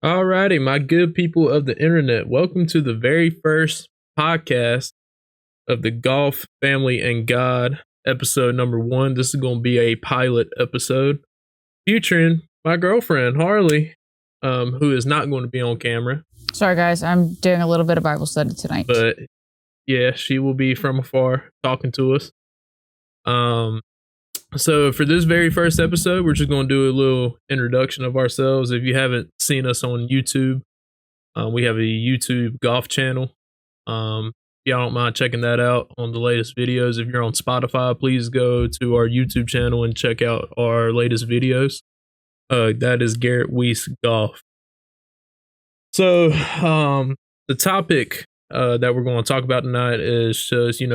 Alrighty, my good people of the internet, welcome to the very first podcast of the Golf Family and God, episode number 1. This is going to be a pilot episode featuring my girlfriend Harlee, who is not going to be on camera. Sorry guys, I'm doing a little bit of Bible study tonight. But yeah, she will be from afar talking to us. So for this very first episode, we're just going to do a little introduction of ourselves. If you haven't seen us on YouTube, we have a YouTube golf channel. If y'all don't mind checking that out on the latest videos. If you're on Spotify, please go to our YouTube channel and check out our latest videos. That is Garrett Weiss Golf. So the topic that we're going to talk about tonight is just, give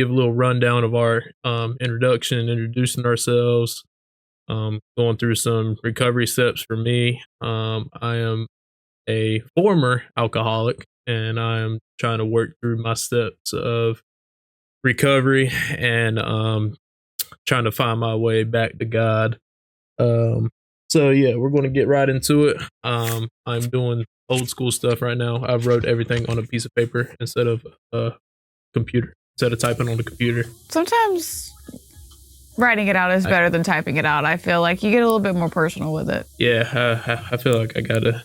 a little rundown of our introduction, introducing ourselves, going through some recovery steps for me. I am a former alcoholic, and I am trying to work through my steps of recovery and trying to find my way back to God. So yeah, we're going to get right into it. I'm doing old school stuff right now. I've wrote everything on a piece of paper instead of a computer, instead of typing on the computer. Sometimes writing it out is better than typing it out. I feel like you get a little bit more personal with it. Yeah, I feel like I gotta,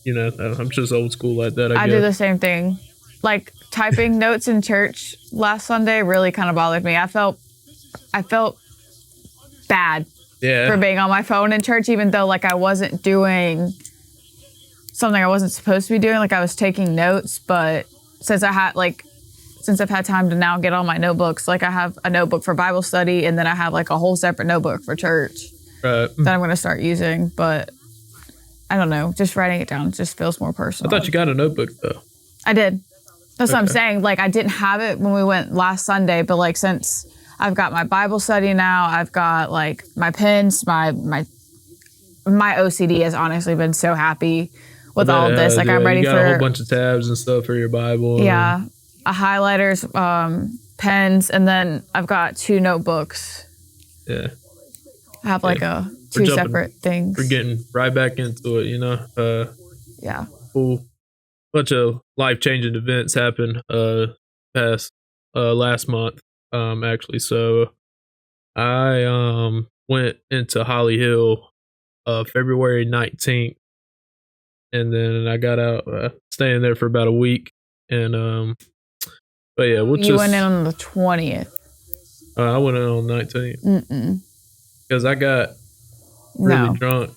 I'm just old school like that. I do the same thing. Like typing notes in church last Sunday really kind of bothered me. I felt bad for being on my phone in church, even though like I wasn't doing something I wasn't supposed to be doing. Like I was taking notes, but since I've had time to now get all my notebooks, like I have a notebook for Bible study, and then I have like a whole separate notebook for church that I'm going to start using. But I don't know, just writing it down just feels more personal. I thought you got a notebook though. I did. That's what I'm saying. Like I didn't have it when we went last Sunday, but like since I've got my Bible study now, I've got like my pens, my OCD has honestly been so happy with all of this. Like I'm ready for a whole bunch of tabs and stuff for your Bible. Yeah. Highlighters, pens, and then I've got 2 notebooks. Yeah. I have like two separate things. We're getting right back into it, yeah. Cool. Bunch of life-changing events happened last month, actually. So I went into Holly Hill February 19th. And then I got out, staying there for about a week. And, but yeah, You went in on the 20th. I went in on the 19th. Because I got really drunk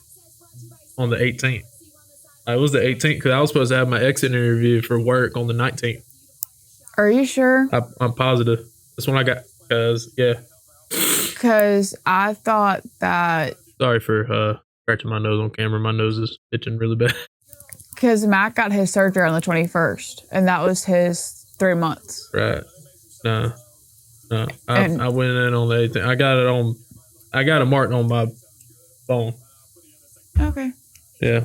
on the 18th. It was the 18th because I was supposed to have my exit interview for work on the 19th. Are you sure? I'm positive. That's when I got, Because I thought that... Sorry for scratching my nose on camera. My nose is itching really bad. Because Matt got his surgery on the 21st, and that was his 3 months. Right. No. I went in on the 18th. I got it marked on my phone. Okay. Yeah,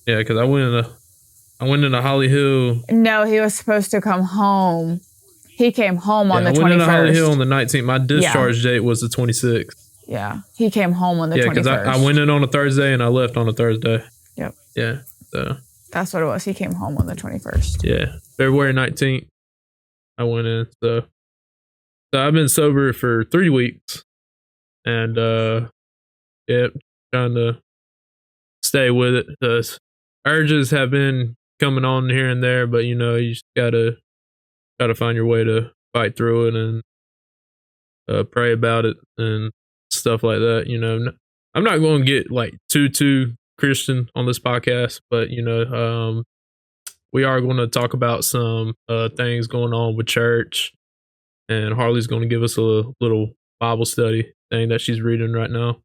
because I went into Holly Hill. No, he was supposed to come home. He came home on the 21st. I went into Holly Hill on the 19th. My discharge date was the 26th. Yeah, he came home on the 21st. Yeah, because I went in on a Thursday and I left on a Thursday. Yep. Yeah, so. That's what it was. He came home on the 21st. Yeah, February 19th, I went in. So I've been sober for 3 weeks. And, trying to stay with it. Because urges have been coming on here and there, but, you just gotta find your way to fight through it and pray about it and stuff like that. I'm not going to get, like, too Christian on this podcast, but we are going to talk about some things going on with church, and Harlee's going to give us a little Bible study thing that she's reading right now.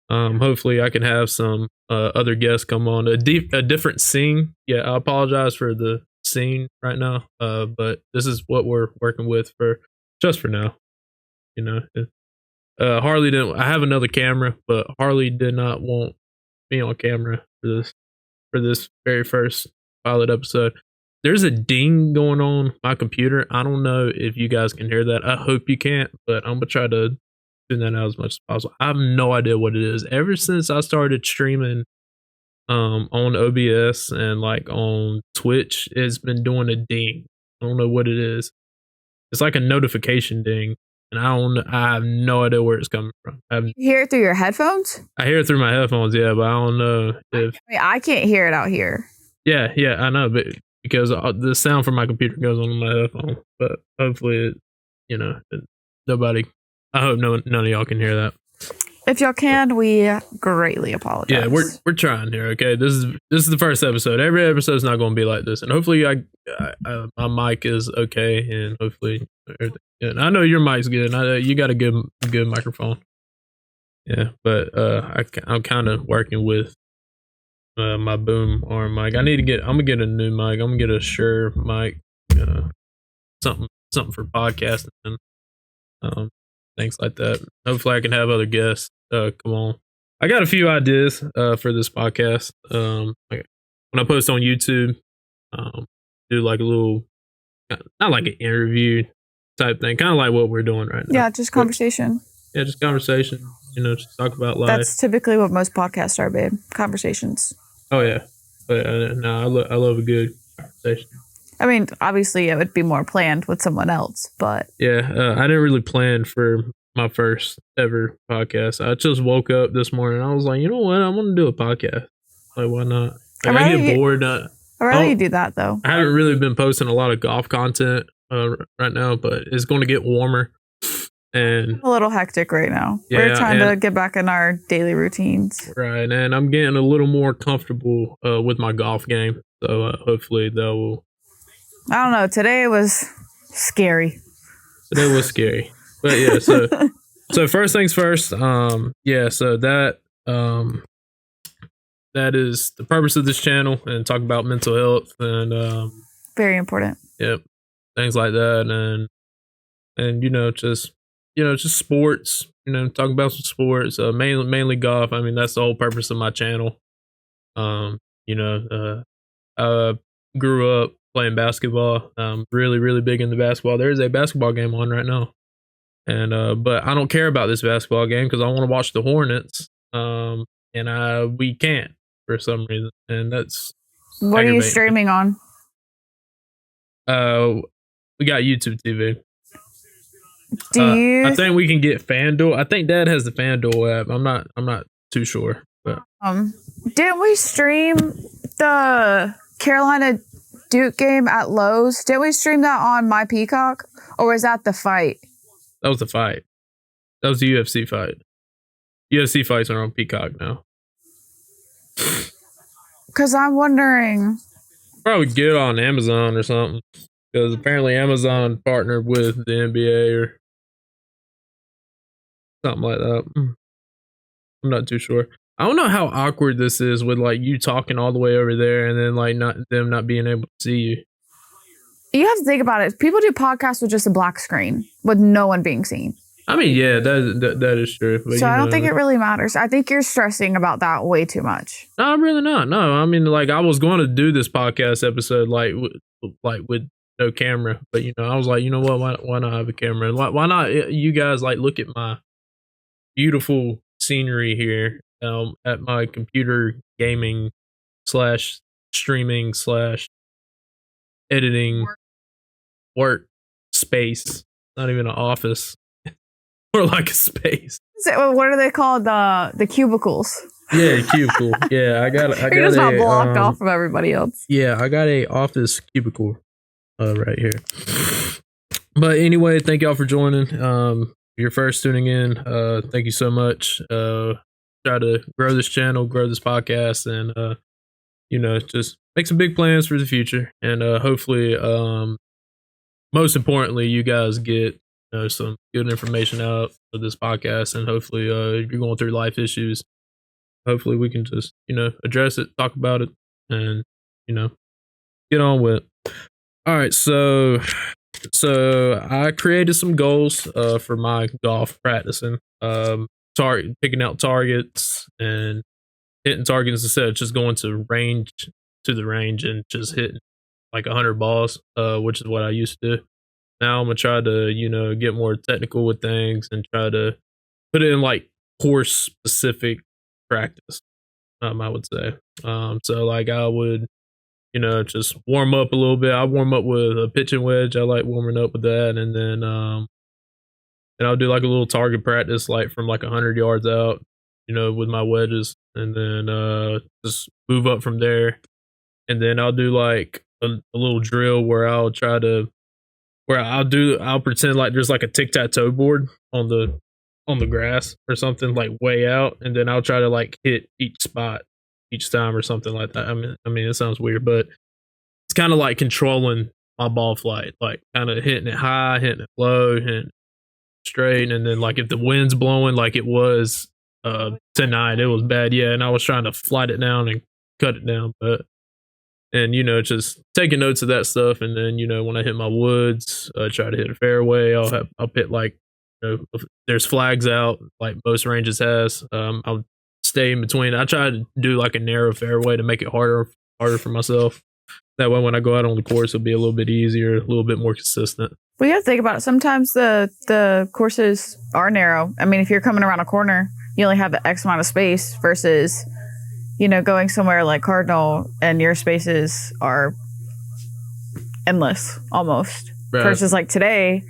Hopefully I can have some other guests come on a different scene. Yeah, I apologize for the scene right now, but this is what we're working with for now. Harlee didn't. I have another camera, but Harlee did not want me on camera for this very first pilot episode. There's a ding going on my computer. I don't know if you guys can hear that. I hope you can't, but I'm gonna try to tune that out as much as possible. I have no idea what it is. Ever since I started streaming on OBS and like on Twitch, it's been doing a ding. I don't know what it is. It's like a notification ding, and I have no idea where it's coming from. You hear it through your headphones? I hear it through my headphones, yeah, but I don't know if I can't hear it out here. Yeah, I know, but because the sound from my computer goes on my headphone, but hopefully, nobody. I hope none of y'all can hear that. If y'all can, we greatly apologize. Yeah, we're trying here. Okay, this is the first episode. Every episode is not going to be like this, and hopefully, my mic is okay, and hopefully, everything good. I know your mic's good. You got a good microphone. Yeah, but I'm kind of working with my boom arm mic. I'm gonna get a new mic. I'm gonna get a Shure mic, something for podcasting, things like that. Hopefully, I can have other guests come on. I got a few ideas for this podcast. Like when I post on YouTube, do like a little, not like an interview type thing, kind of like what we're doing right now. Yeah, just conversation. Just conversation. Just talk about life. That's typically what most podcasts are, babe. Conversations. Oh yeah. No, I love a good conversation. I mean, obviously, it would be more planned with someone else, but yeah, I didn't really plan for my first ever podcast. I just woke up this morning. And I was like, you know what? I want to do a podcast. Like, why not? Like, I get bored. I'd rather you do that, though. I haven't really been posting a lot of golf content right now, but it's going to get warmer and a little hectic right now. Yeah, we're trying to get back in our daily routines. Right, and I'm getting a little more comfortable with my golf game. So hopefully that will. I don't know. Today was scary. But yeah, so first things first. So that is the purpose of this channel, and talk about mental health and very important. Yep, things like that, and just sports. Talk about some sports. Mainly golf. I mean, that's the whole purpose of my channel. I grew up playing basketball. Really, really big into basketball. There is a basketball game on right now. And but I don't care about this basketball game because I want to watch the Hornets. And we can't for some reason. And that's what are you streaming on? We got YouTube TV. I think we can get FanDuel. I think Dad has the FanDuel app. I'm not too sure. But didn't we stream the Carolina Duke game at Lowe's? Didn't we stream that on My Peacock? Or was that the fight? That was the fight. That was the UFC fight. UFC fights are on Peacock now. Because I'm wondering. Probably get it on Amazon or something. Because apparently Amazon partnered with the NBA or something like that. I'm not too sure. I don't know how awkward this is with like you talking all the way over there and then like not being able to see you. You have to think about it. People do podcasts with just a black screen with no one being seen. I mean, yeah, that is true. But so I don't think it really matters. I think you're stressing about that way too much. No, I'm really not. No, I mean, like I was going to do this podcast episode like with no camera, but I was like, you know what? Why not have a camera? And why not you guys like look at my beautiful scenery here at my computer gaming / streaming / editing work space. Not even an office. Or like a space. So what are they called? The cubicles. Yeah, cubicle. Yeah, I got. You're just not blocked off from everybody else. Yeah, I got a office cubicle right here. But anyway, thank y'all for joining. If you're first tuning in, thank you so much. Try to grow this channel, grow this podcast, and just make some big plans for the future. And hopefully, most importantly, you guys get some good information out of this podcast, and hopefully if you're going through life issues, hopefully we can just address it, talk about it, and get on with it. All right, so I created some goals for my golf practicing, picking out targets and hitting targets instead of just going to the range and just hitting like 100 balls, which is what I used to do. Now I'm gonna try to, get more technical with things and try to put it in like course specific practice. I would say. So like I would, just warm up a little bit. I warm up with a pitching wedge. I like warming up with that, and then I'll do like a little target practice, like from like 100 yards out, with my wedges, and then just move up from there, and then I'll do like a little drill where I'll pretend like there's like a tic-tac-toe board on the grass or something, like way out, and then I'll try to like hit each spot each time or something like that. I mean it sounds weird, but it's kind of like controlling my ball flight, like kind of hitting it high, hitting it low, hitting it straight, and then like if the wind's blowing like it was tonight, it was bad, yeah, and I was trying to flight it down and cut it down, but and just taking notes of that stuff, and then when I hit my woods, try to hit a fairway. I'll hit like, if there's flags out like most ranges has. I'll stay in between. I try to do like a narrow fairway to make it harder for myself. That way, when I go out on the course, it'll be a little bit easier, a little bit more consistent. Well, you have to think about it. Sometimes the courses are narrow. I mean, if you're coming around a corner, you only have X amount of space versus, going somewhere like Cardinal and your spaces are endless almost. Right. Versus like today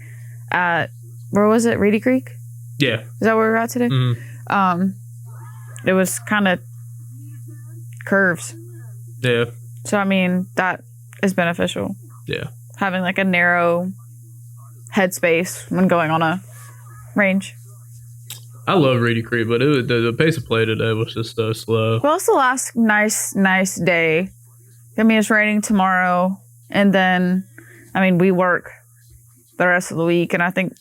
at, where was it? Reedy Creek? Yeah. Is that where we were at today? Mm-hmm. It was kind of curves. Yeah. So, I mean, that is beneficial. Yeah. Having like a narrow headspace when going on a range. I love Reedy Creek, but the pace of play today was just so slow. Well, it's the last nice day. I mean, it's raining tomorrow, and then, I mean, we work the rest of the week, and I think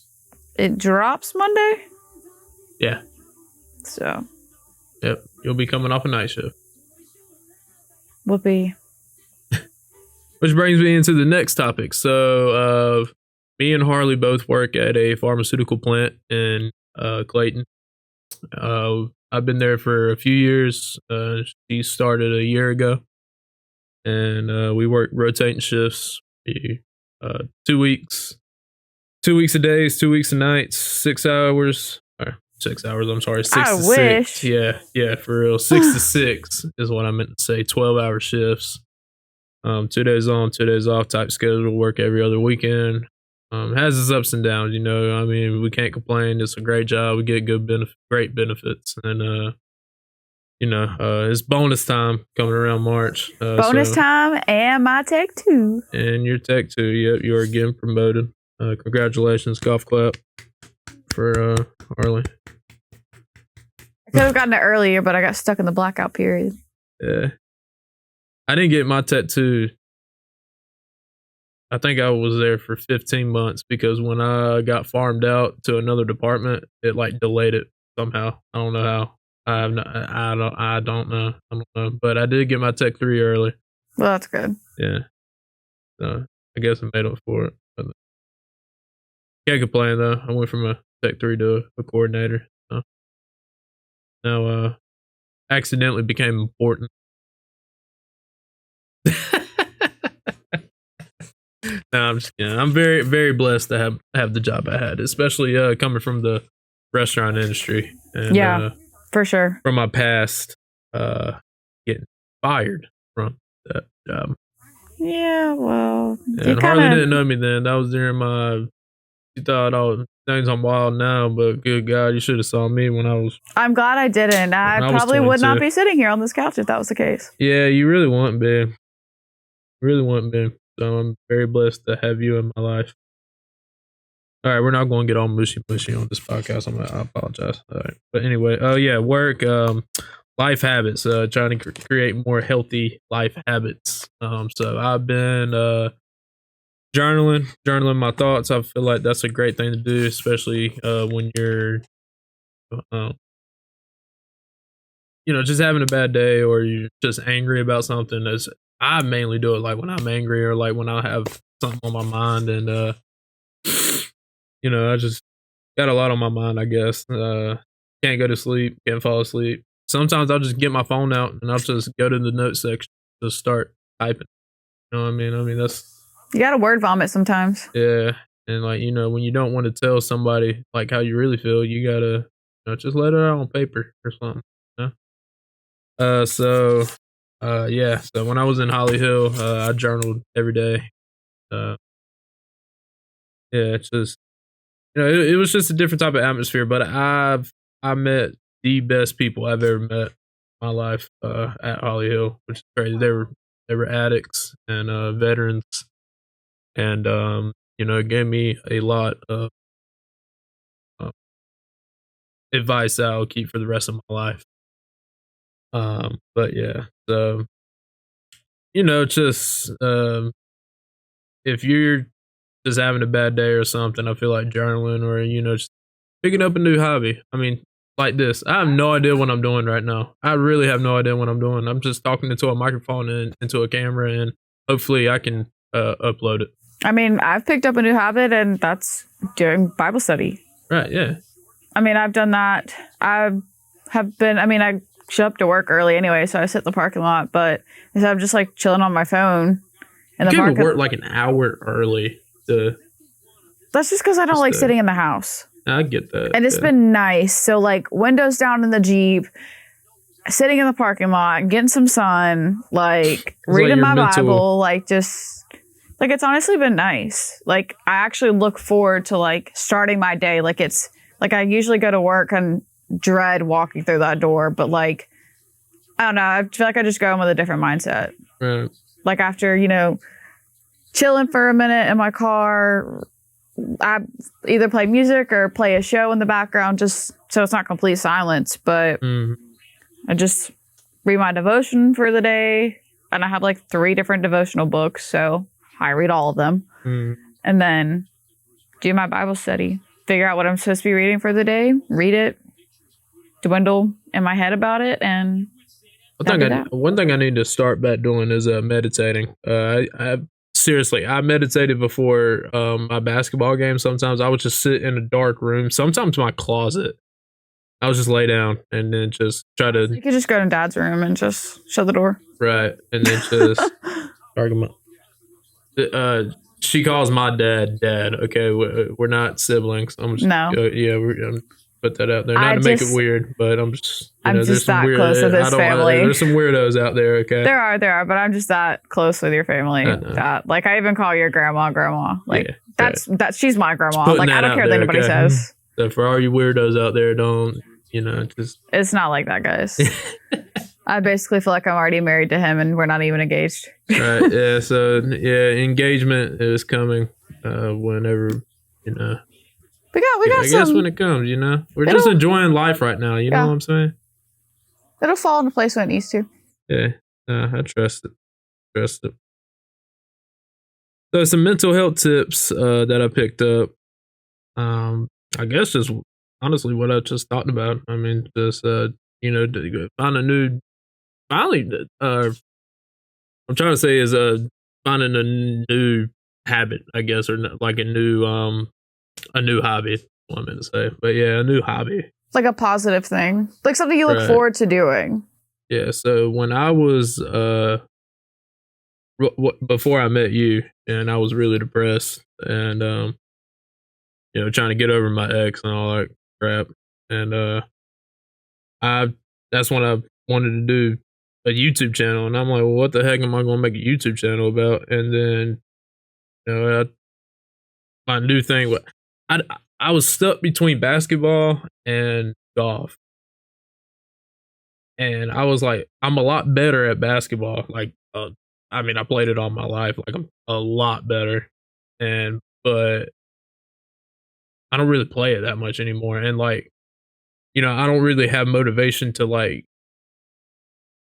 it drops Monday. Yeah. So. Yep, you'll be coming off a night shift. Whoopee. Which brings me into the next topic. So, me and Harlee both work at a pharmaceutical plant in Clayton. I've been there for a few years. She started a year ago, and we work rotating shifts. 2 weeks, 2 weeks of days, 2 weeks of nights, 6 hours. Or 6 hours. I'm sorry, 6 I to wish. 6. Yeah, for real. 6 to 6 is what I meant to say. 12-hour shifts. 2 days on, 2 days off type schedule. Work every other weekend. Has its ups and downs, I mean, we can't complain. It's a great job. We get great benefits, and it's bonus time coming around March. Bonus time, and my tech too. And your tech too. Yep, you are getting promoted. Congratulations, golf clap for Harlee. I could have gotten it earlier, but I got stuck in the blackout period. Yeah, I didn't get my tattoo. I think I was there for 15 months because when I got farmed out to another department, it like delayed it somehow. I don't know how. I don't know. But I did get my Tech 3 early. Well, that's good. Yeah. So I guess I made up for it. But can't complain though. I went from a Tech 3 to a coordinator. So now accidentally became important. No, I'm just kidding. I'm very, very blessed to have the job I had, especially coming from the restaurant industry. And, yeah, for sure. From my past, getting fired from that job. Yeah, well, and Harlee didn't know me then. That was during my. She thought, oh, things I'm wild now, but good God, you should have saw me when I was. I'm glad I didn't. I probably would not be sitting here on this couch if that was the case. Yeah, you really wouldn't be. Really wouldn't be. So I'm very blessed to have you in my life. All right, we're not going to get all mushy on this podcast. I apologize. All right, but anyway, work, life habits. Trying to create more healthy life habits. So I've been journaling my thoughts. I feel like that's a great thing to do, especially when you're, just having a bad day or you're just angry about something. I mainly do it like when I'm angry or like when I have something on my mind, and I just got a lot on my mind, I guess. Can't go to sleep, can't fall asleep. Sometimes I'll just get my phone out and I'll just go to the notes section, just start typing. You know what I mean? I mean, that's... You gotta word vomit sometimes. Yeah. And like, when you don't want to tell somebody like how you really feel, you gotta just let it out on paper or something. So when I was in Holly Hill, I journaled every day. Uh, yeah, it's just it was just a different type of atmosphere. But I met the best people I've ever met in my life at Holly Hill, which is crazy. They were addicts and veterans, and it gave me a lot of uh, advice that I'll keep for the rest of my life. But yeah, so just if you're just having a bad day or something, I feel like journaling or just picking up a new hobby. I mean, like this, I have no idea what I'm doing right now. I really have no idea what I'm doing. I'm just talking into a microphone and into a camera, and hopefully I can upload it. I mean, I've picked up a new habit, and that's doing Bible study. Right, yeah. I mean, I've done that. I show up to work early anyway, so I sit in the parking lot, but instead of just like chilling on my phone in the parking lot. You work like an hour early. That's just because I don't like sitting in the house. I get that. And it's been nice. So like windows down in the Jeep, sitting in the parking lot, getting some sun, like reading my Bible, like just like it's honestly been nice. Like I actually look forward to like starting my day. Like it's like I usually go to work and dread walking through that door, but like I don't know, I feel like I just go in with a different mindset. Right. Like after, chilling for a minute in my car, I either play music or play a show in the background just so it's not complete silence, but I just read my devotion for the day, and I have like 3 different devotional books, so I read all of them. And then do my Bible study, figure out what I'm supposed to be reading for the day, read it, dwindle in my head about it, and one thing I need to start back doing is meditating. Seriously, I meditated before my basketball game. Sometimes I would just sit in a dark room. Sometimes my closet. I would just lay down and then just try to. You could just go to Dad's room and just shut the door. Right, and then just argument. She calls my dad. Okay, we're not siblings. I'm just, no. I'm put that out there, not to make it weird, but I'm just. I'm just that close with his family. There's some weirdos out there. Okay, there are, but I'm just that close with your family. That like I even call your grandma. Like that's she's my grandma. Like I don't care what anybody says. So for all you weirdos out there, don't just. It's not like that, guys. I basically feel like I'm already married to him, and we're not even engaged. Right. Yeah. So engagement is coming. Whenever We got I guess when it comes, we're just enjoying life right now. You know what I'm saying? It'll fall into place when it needs to. Yeah, I trust it. So some mental health tips that I picked up. I guess just honestly what I just talked about. I mean, just find a new. Finally, I'm trying to say is finding a new habit, I guess, or like a new hobby. What I meant to say, but yeah, a new hobby. Like a positive thing, like something you look forward to doing. Yeah. So when I was before I met you, and I was really depressed, and trying to get over my ex and all that crap, and that's when I wanted to do a YouTube channel, and I'm like, well, what the heck am I going to make a YouTube channel about? And then my new thing. I was stuck between basketball and golf. And I was like, I'm a lot better at basketball. Like, I played it all my life. Like, I'm a lot better. But I don't really play it that much anymore. And like, I don't really have motivation to like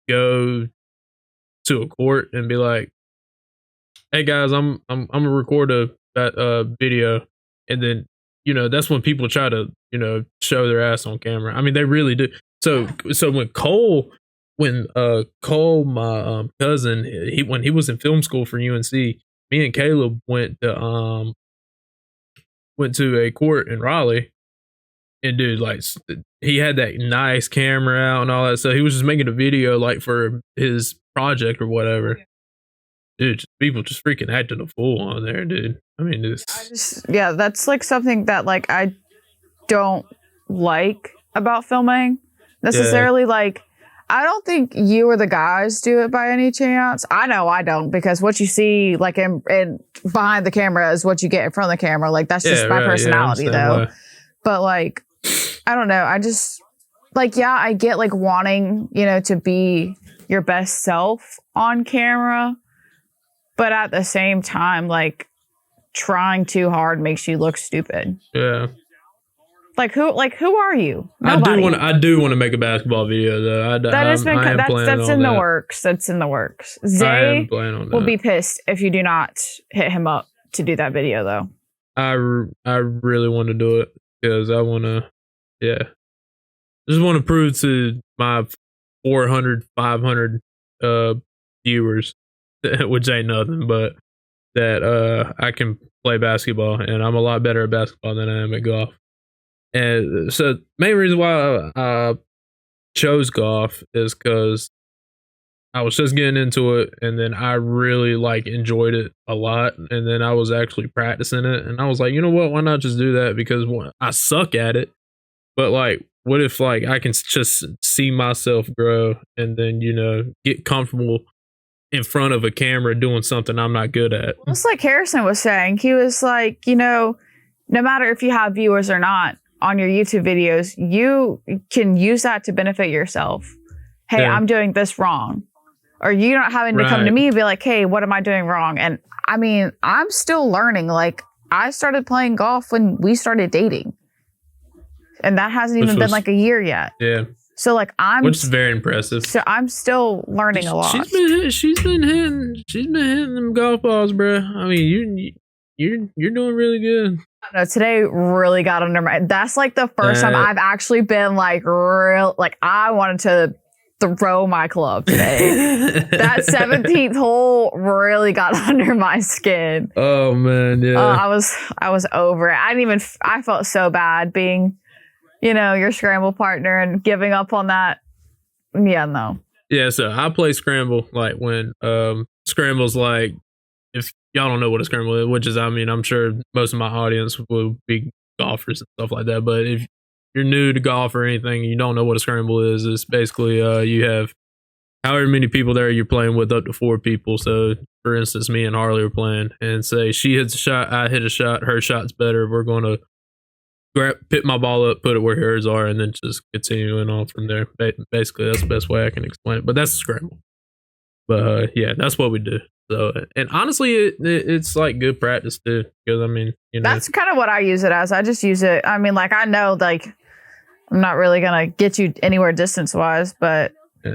go to a court and be like, hey guys, I'm gonna record a video, and then that's when people try to show their ass on camera. I mean, they really do. So when Cole, my cousin, when he was in film school for UNC, me and Caleb went to a court in Raleigh, and dude, like he had that nice camera out and all that. So he was just making a video like for his project or whatever. Dude, people just freaking acting a fool on there, dude. I mean, that's like something that like I don't like about filming necessarily. Like I don't think you or the guys do it by any chance. I know I don't, because what you see like in behind the camera is what you get in front of the camera. Like that's just my personality though. But like, I don't know. I just like, yeah, I get like wanting, you know, to be your best self on camera. But at the same time, like trying too hard makes you look stupid. Yeah. Like who are you? Nobody. I do want to make a basketball video though. That's in the works. That's in the works. Zay will be pissed if you do not hit him up to do that video though. I really want to do it because I want to, just want to prove to my 400, 500 viewers, which ain't nothing, but that I can play basketball, and I'm a lot better at basketball than I am at golf. And so main reason why I chose golf is because I was just getting into it, and then I really like enjoyed it a lot, and then I was actually practicing it, and I was like, you know what, why not just do that? Because I suck at it, but like, what if like I can just see myself grow, and then, you know, get comfortable in front of a camera doing something I'm not good at. Just like Harrison was saying, he was like, you know, no matter if you have viewers or not on your YouTube videos, you can use that to benefit yourself. Hey, I'm doing this wrong. Or you not having to come to me and be like, hey, what am I doing wrong? And I mean, I'm still learning. Like, I started playing golf when we started dating. And that hasn't even been like a year yet. Yeah. So like which is very impressive. So I'm still learning a lot. She's been hitting them golf balls, bro. I mean, you're doing really good. No, today really got under my. That's like the first time I've actually been like real. Like I wanted to throw my club today. That 17th hole really got under my skin. Oh man, yeah. I was over it. I felt so bad being, you know, your scramble partner and giving up on that. Yeah, no. Yeah, so I play scramble like when scramble's like, if y'all don't know what a scramble is, which is, I mean, I'm sure most of my audience will be golfers and stuff like that, but if you're new to golf or anything, you don't know what a scramble is, it's basically you have however many people there you're playing with, up to 4 people. So for instance, me and Harlee are playing, and say she hits a shot, I hit a shot, her shot's better, we're going to pick my ball up, put it where hers are, and then just continuing on from there. Basically, that's the best way I can explain it. But that's a scramble. But yeah, that's what we do. So, and honestly, it's like good practice too, because I mean, you know, that's kind of what I use it as. I just use it. I mean, like I know, like I'm not really gonna get you anywhere distance wise, but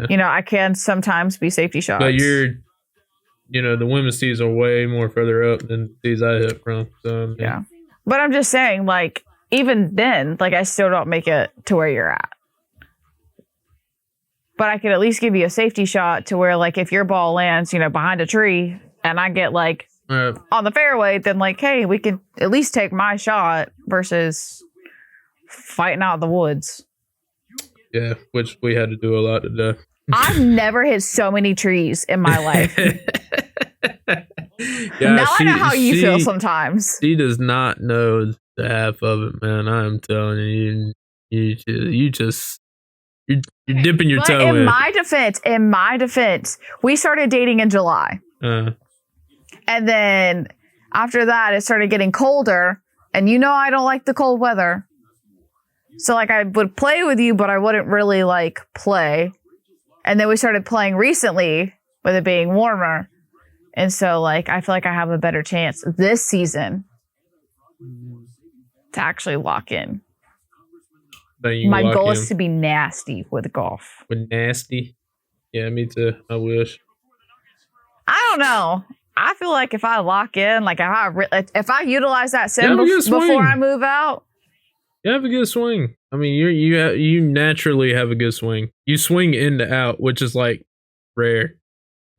you know, I can sometimes be safety shots. But you know, the women's tees are way more further up than tees I hit from. So yeah, but I'm just saying, like. Even then, like I still don't make it to where you're at. But I could at least give you a safety shot to where, like, if your ball lands, you know, behind a tree and I get like on the fairway, then like, hey, we could at least take my shot versus fighting out the woods. Yeah, which we had to do a lot today. I've never hit so many trees in my life. Yeah, now I know how you feel sometimes. She does not know the half of it, man. I'm telling you, you're dipping your toe in. In my defense, we started dating in July, and then after that, it started getting colder. And you know, I don't like the cold weather, so like I would play with you, but I wouldn't really like play. And then we started playing recently with it being warmer, and so like I feel like I have a better chance this season to actually lock in. My goal is to be nasty with golf. With nasty? Yeah, me too. I wish. I don't know. I feel like if I lock in, like if I utilize that sim before I move out. You have a good swing. I mean, you naturally have a good swing. You swing in to out, which is like rare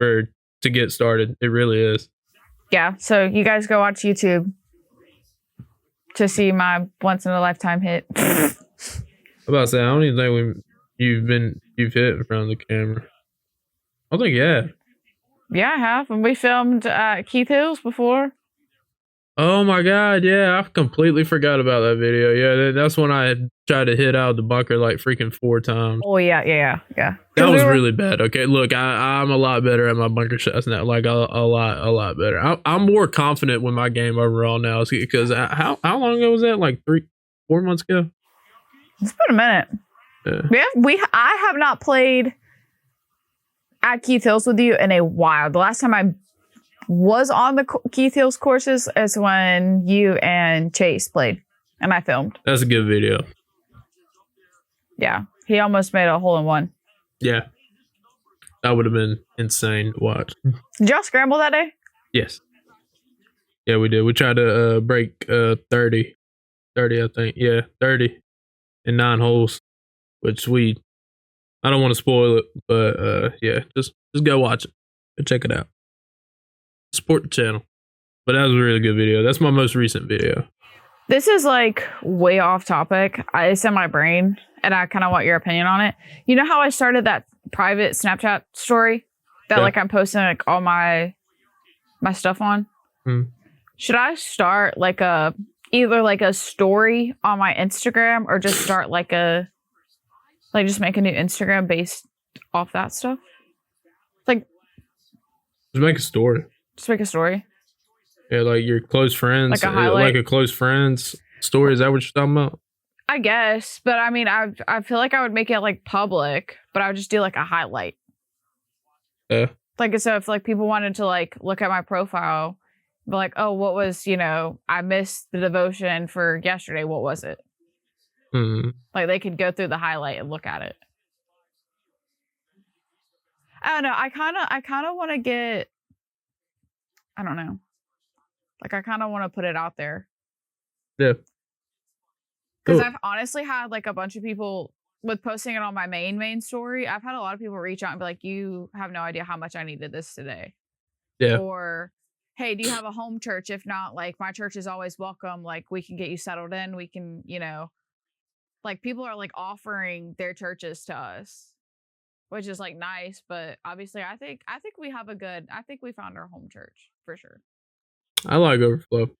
to get started. It really is. Yeah. So you guys go watch YouTube to see my once in a lifetime hit. I'm about to say, I don't even think you've hit in front of the camera. I think Yeah, I have. And we filmed Keith Hills before. Oh my god, yeah, I completely forgot about that video. Yeah, that's when I had tried to hit out the bunker like freaking 4 times. Oh yeah. That was really bad. Okay, look, I'm a lot better at my bunker shots now. Like a lot better. I'm more confident with my game overall now because how long ago was that? Like 4 months ago. It's been a minute. Yeah. I have not played at Keith Hills with you in a while. The last time I was on the Keith Hills courses is when you and Chase played, and I filmed. That's a good video. Yeah, he almost made a hole-in-one. Yeah, that would have been insane to watch. Did y'all scramble that day? Yes. Yeah, we did. We tried to break 30, I think. Yeah, 30 in 9 holes, which I don't want to spoil it, but yeah, just go watch it. Go check it out. Support the channel. But that was a really good video. That's my most recent video. This is like way off topic. It's in my brain, and I kind of want your opinion on it. You know how I started that private Snapchat story that like I'm posting like all my stuff on? Should I start like either like a story on my Instagram or just start just make a new Instagram based off that stuff? Like, just make a story. Just make a story. Yeah, like your close friends. Like a highlight. Like a close friends story. Is that what you're talking about? I guess. But I mean, I feel like I would make it like public, but I would just do like a highlight. Yeah. Like, so if like people wanted to like look at my profile, be like, oh, what was, I missed the devotion for yesterday. What was it? Like they could go through the highlight and look at it. I don't know. I kind of want to get, I don't know. Like, I kind of want to put it out there. Yeah. Because I've honestly had, like, a bunch of people, with posting it on my main story, I've had a lot of people reach out and be like, you have no idea how much I needed this today. Yeah. Or, hey, do you have a home church? If not, like, my church is always welcome. Like, we can get you settled in. We can, like, people are, like, offering their churches to us, which is, like, nice. But obviously, I think we found our home church for sure. I like Overflow.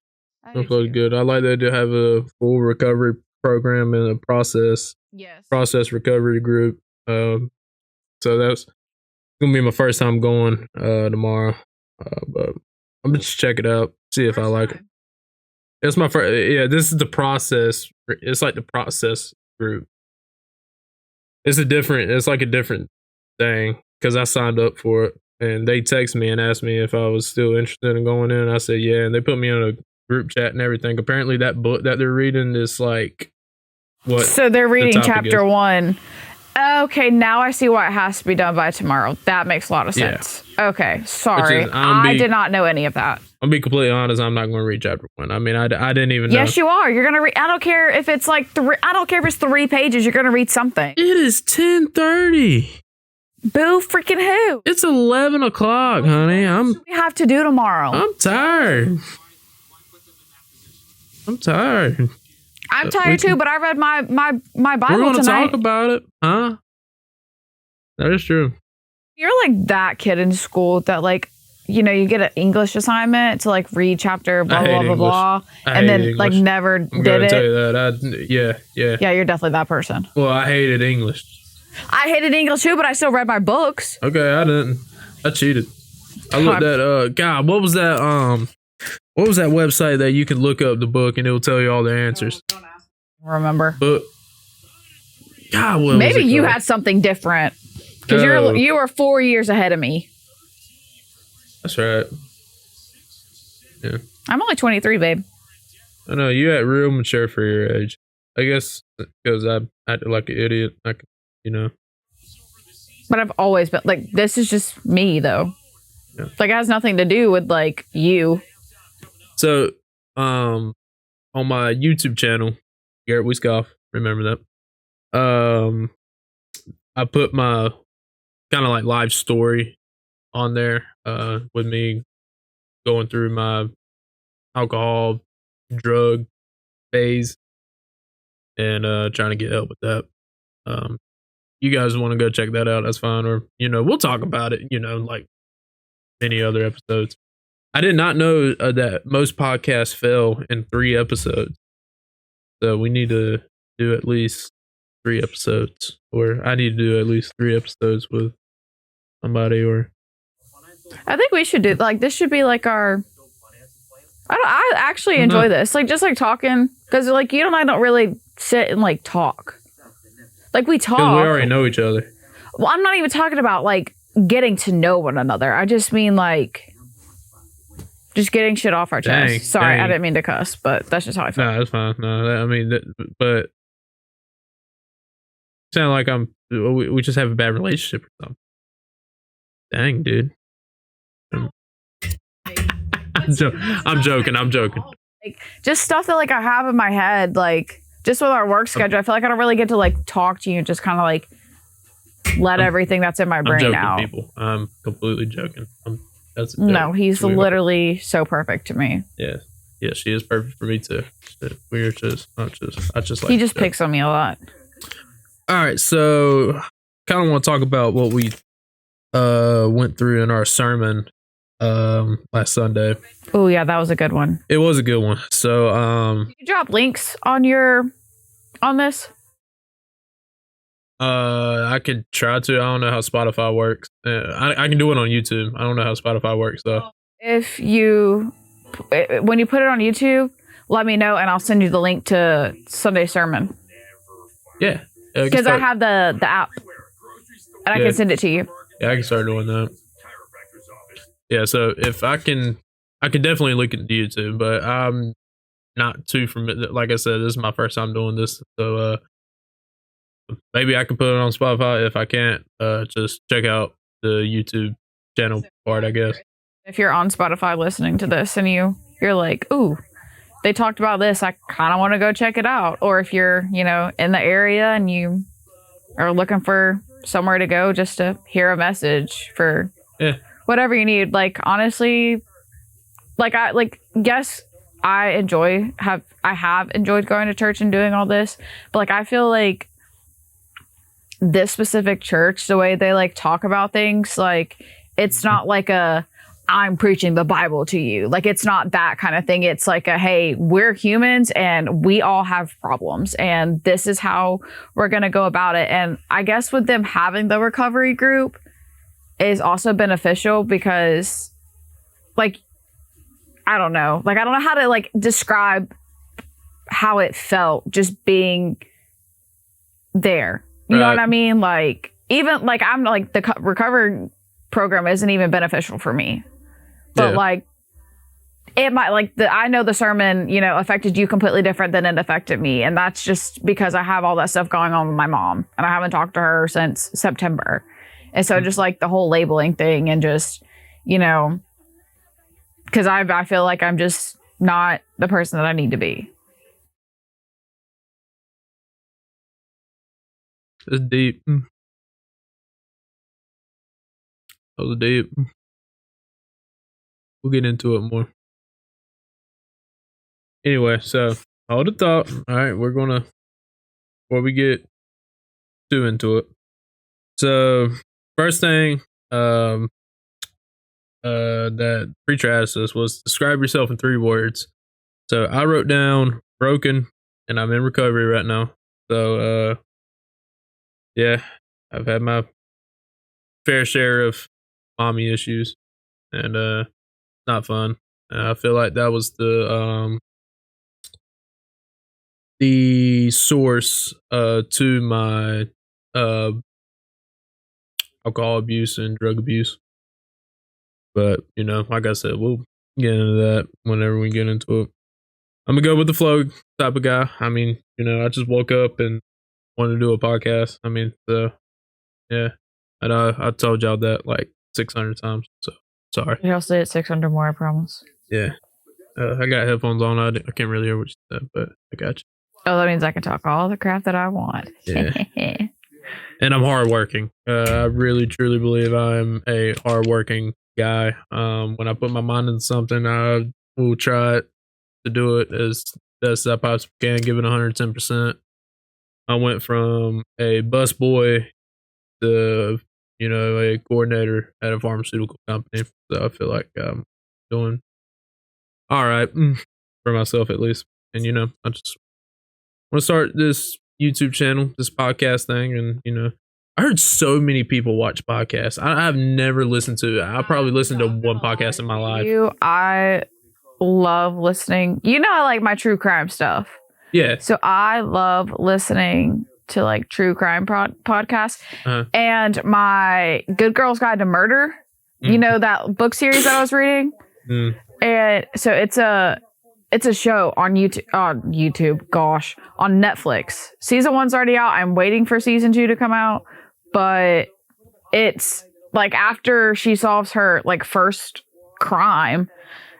Overflow's good. I like that they have a full recovery program and a process recovery group. So that's gonna be my first time going tomorrow. But I'm just check it out, see if I like it. It's my first. Yeah, this is the process. It's like the process group. It's like a different thing because I signed up for it. And they text me and asked me if I was still interested in going in. I said, yeah. And they put me in a group chat and everything. Apparently that book that they're reading is like what? So they're reading chapter 1. Okay, now I see why it has to be done by tomorrow. That makes a lot of sense. Yeah. Okay, sorry. I did not know any of that. I'll be completely honest. I'm not going to read chapter 1. I mean, I didn't even know. Yes, you are. You're going to read. I don't care if it's like 3. I don't care if it's 3 pages. You're going to read something. It is 10:30. Boo freaking who? It's 11 o'clock, honey. What do we have to do tomorrow? I'm tired. I'm tired too, but I read my Bible tonight. We're going to talk about it, huh? That is true. You're like that kid in school that like, you get an English assignment to like read chapter blah blah blah blah, and then English. Like never did it. I'm gonna tell you that. Yeah, you're definitely that person. Well, I hated English. I hated English too, but I still read my books. Okay, I didn't. I cheated. I looked at God, what was that website that you can look up the book and it'll tell you all the answers? Remember? But God, maybe you had something different because you were 4 years ahead of me. That's right. Yeah. I'm only 23, babe. I know you act real mature for your age. I guess because I acted like an idiot. But I've always been like, this is just me though. Yeah. Like it has nothing to do with like you. So, on my YouTube channel, Garrett Wiskoff, remember that? I put my kind of like live story on there, with me going through my alcohol, drug phase and, trying to get help with that. You guys want to go check that out, that's fine. Or, we'll talk about it, like any other episodes. I did not know that most podcasts fail in 3 episodes. So we need to do at least 3 episodes, or I need to do at least 3 episodes with somebody. Or I think we should do like this. Should be like our. I actually enjoy this, like just like talking, because like you and I don't really sit and like talk. Like we talk. We already know each other. Well, I'm not even talking about like getting to know one another. I just mean like just getting shit off our chest. Sorry, I didn't mean to cuss, but that's just how I feel. No, that's fine. No, I mean, but sound like we just have a bad relationship or something. Dang, dude. I'm joking. Like just stuff that like I have in my head, like just with our work schedule. I feel like I don't really get to like talk to you and just kind of like let everything that's in my brain out. People, I'm completely joking. No, he's literally so perfect to me. Yeah, she is perfect for me too. We're just, I just like. He just picks on me a lot. All right, so kind of want to talk about what we went through in our sermon last Sunday. Oh yeah, that was a good one. It was a good one. So Can you drop links on this? I could try to. I don't know how Spotify works. I can do it on YouTube. I don't know how Spotify works though. If you, when you put it on YouTube, let me know and I'll send you the link to Sunday's sermon. Yeah, because I have the app and I can send it to you. Yeah, I can start doing that. Yeah, so if I can definitely look into YouTube, but I'm not too familiar. Like I said, this is my first time doing this, so maybe I can put it on Spotify. If I can't, just check out the YouTube channel part, I guess. If you're on Spotify listening to this and you're like, ooh, they talked about this, I kind of want to go check it out. Or if you're, in the area and you are looking for somewhere to go just to hear a message for whatever you need. Like, honestly, yes, I have enjoyed going to church and doing all this, but like, I feel like this specific church, the way they like talk about things, like it's not like I'm preaching the Bible to you. Like it's not that kind of thing. It's like hey, we're humans and we all have problems and this is how we're going to go about it. And I guess with them having the recovery group is also beneficial because like, I don't know how to like describe how it felt just being there. You know what I mean? Like, even like I'm like the recovery program isn't even beneficial for me, but like it might I know the sermon, affected you completely different than it affected me. And that's just because I have all that stuff going on with my mom and I haven't talked to her since September. And so just like the whole labeling thing and just, because I feel like I'm just not the person that I need to be. It's deep. That was deep. We'll get into it more. Anyway, so hold the thought. All right, before we get too into it. So first thing that preacher asked us was describe yourself in 3 words. So I wrote down broken, and I'm in recovery right now. So yeah, I've had my fair share of mommy issues, and not fun. I feel like that was the source to my alcohol abuse and drug abuse. But like I said, we'll get into that whenever we get into it. I'm a go with the flow type of guy. I mean, I just woke up and wanted to do a podcast. I mean, so yeah, and I told y'all that like 600 times. So sorry. I'll say it 600 more, I promise. Yeah, I got headphones on. I can't really hear what you said, but I got you. Oh, that means I can talk all the crap that I want. Yeah. And I'm hardworking. I really, truly believe I'm a hardworking guy. When I put my mind into something, I will try to do it as best I possibly can, give it 110%. I went from a bus boy to, a coordinator at a pharmaceutical company. So I feel like doing all right for myself at least. And I just want to start this YouTube channel, this podcast thing, and I heard so many people watch podcasts. I've never listened to it. I probably listened to one podcast in my life. I love listening. I like my true crime stuff. Yeah. So I love listening to like true crime podcasts. And my Good Girl's Guide to Murder. That book series that I was reading. And so it's a show on YouTube. Gosh, on Netflix. Season 1's already out. I'm waiting for season 2 to come out, but it's like after she solves her like first crime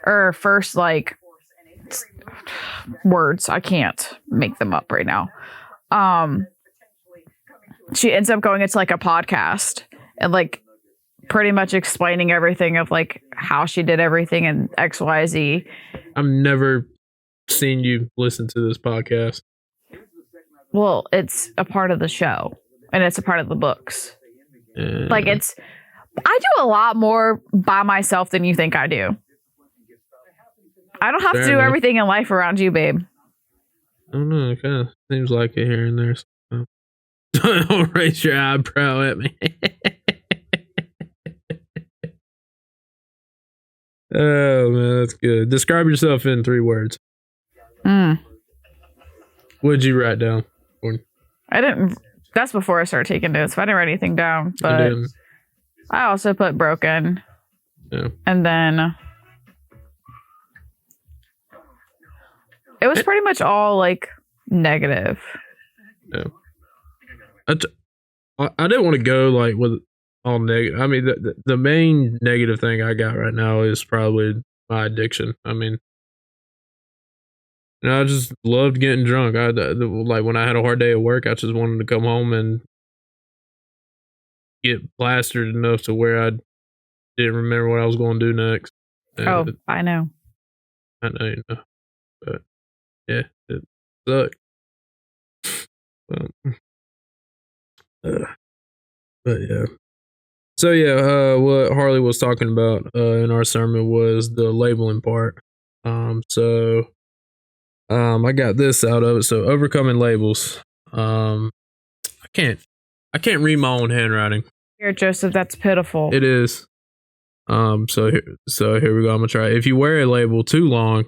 or first like words. I can't make them up right now. She ends up going into like a podcast and like pretty much explaining everything of like how she did everything in XYZ. I've never seen you listen to this podcast. Well, it's a part of the show and it's a part of the books. Like I do a lot more by myself than you think I do. I don't have to do everything in life around you, babe. I don't know. It kind of seems like it here and there. So. Don't raise your eyebrow at me. Oh, man, that's good. Describe yourself in 3 words. What'd you write down? I didn't. That's before I started taking notes. So I didn't write anything down. But I also put broken. Yeah. And then it was pretty much all like negative. Yeah. I didn't want to go like with all negative. I mean, the main negative thing I got right now is probably my addiction. I mean, I just loved getting drunk. Like when I had a hard day at work, I just wanted to come home and get plastered enough to where I didn't remember what I was going to do next. And I know. I know you know. But yeah, it sucked. But yeah. So yeah, what Harlee was talking about in our sermon was the labeling part. I got this out of it. So overcoming labels. I can't read my own handwriting. Here, Joseph, that's pitiful. It is. So here we go. I'm gonna try. If you wear a label too long,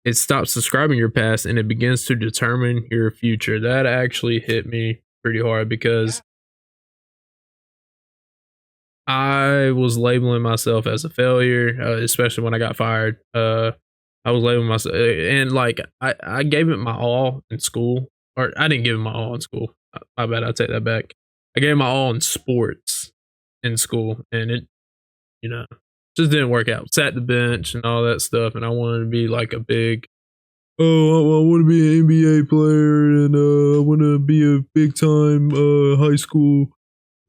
it stops describing your past and it begins to determine your future. That actually hit me pretty hard because I was labeling myself as a failure, especially when I got fired. I was labeling myself, and like I gave it my all in school, or I didn't give it my all in school. My bad, I take that back. I gave it my all in sports in school, and it, just didn't work out. Sat the bench and all that stuff, and I wanted to be like a big, I want to be an NBA player, and I want to be a big time high school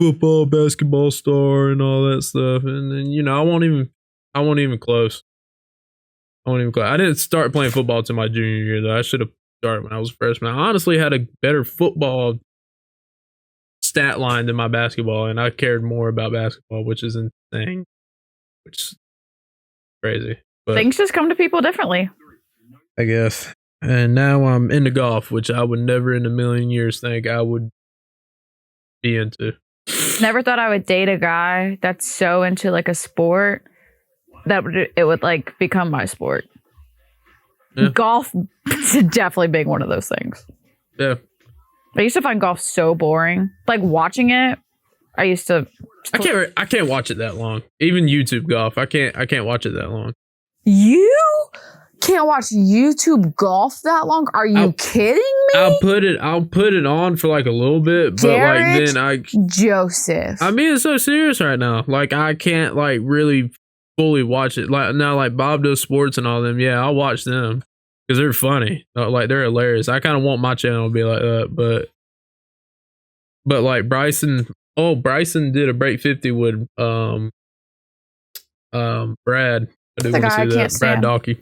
football, basketball star, and all that stuff. And then I won't even close. I didn't start playing football till my junior year, though. I should have started when I was a freshman. I honestly had a better football stat line than my basketball, and I cared more about basketball, which is insane. Which is crazy. But things just come to people differently, I guess. And now I'm into golf, which I would never in a million years think I would be into. Never thought I would date a guy that's so into like a sport that it would like become my sport. Yeah. Golf is definitely being one of those things. Yeah. I used to find golf so boring. Like watching it, I can't watch it that long. Even YouTube golf, I can't watch it that long. You can't watch YouTube golf that long? Are you kidding me? I'll put it on for like a little bit, but Garrett, like then Joseph. I'm being so serious right now. Like I can't like really fully watch it. Like now, like Bob does sports and all them. Yeah, I'll watch them because they're funny. Like they're hilarious. I kind of want my channel to be like that, but like Bryson did a break 50 with Brad. I do want to see that. Brad Dalkey.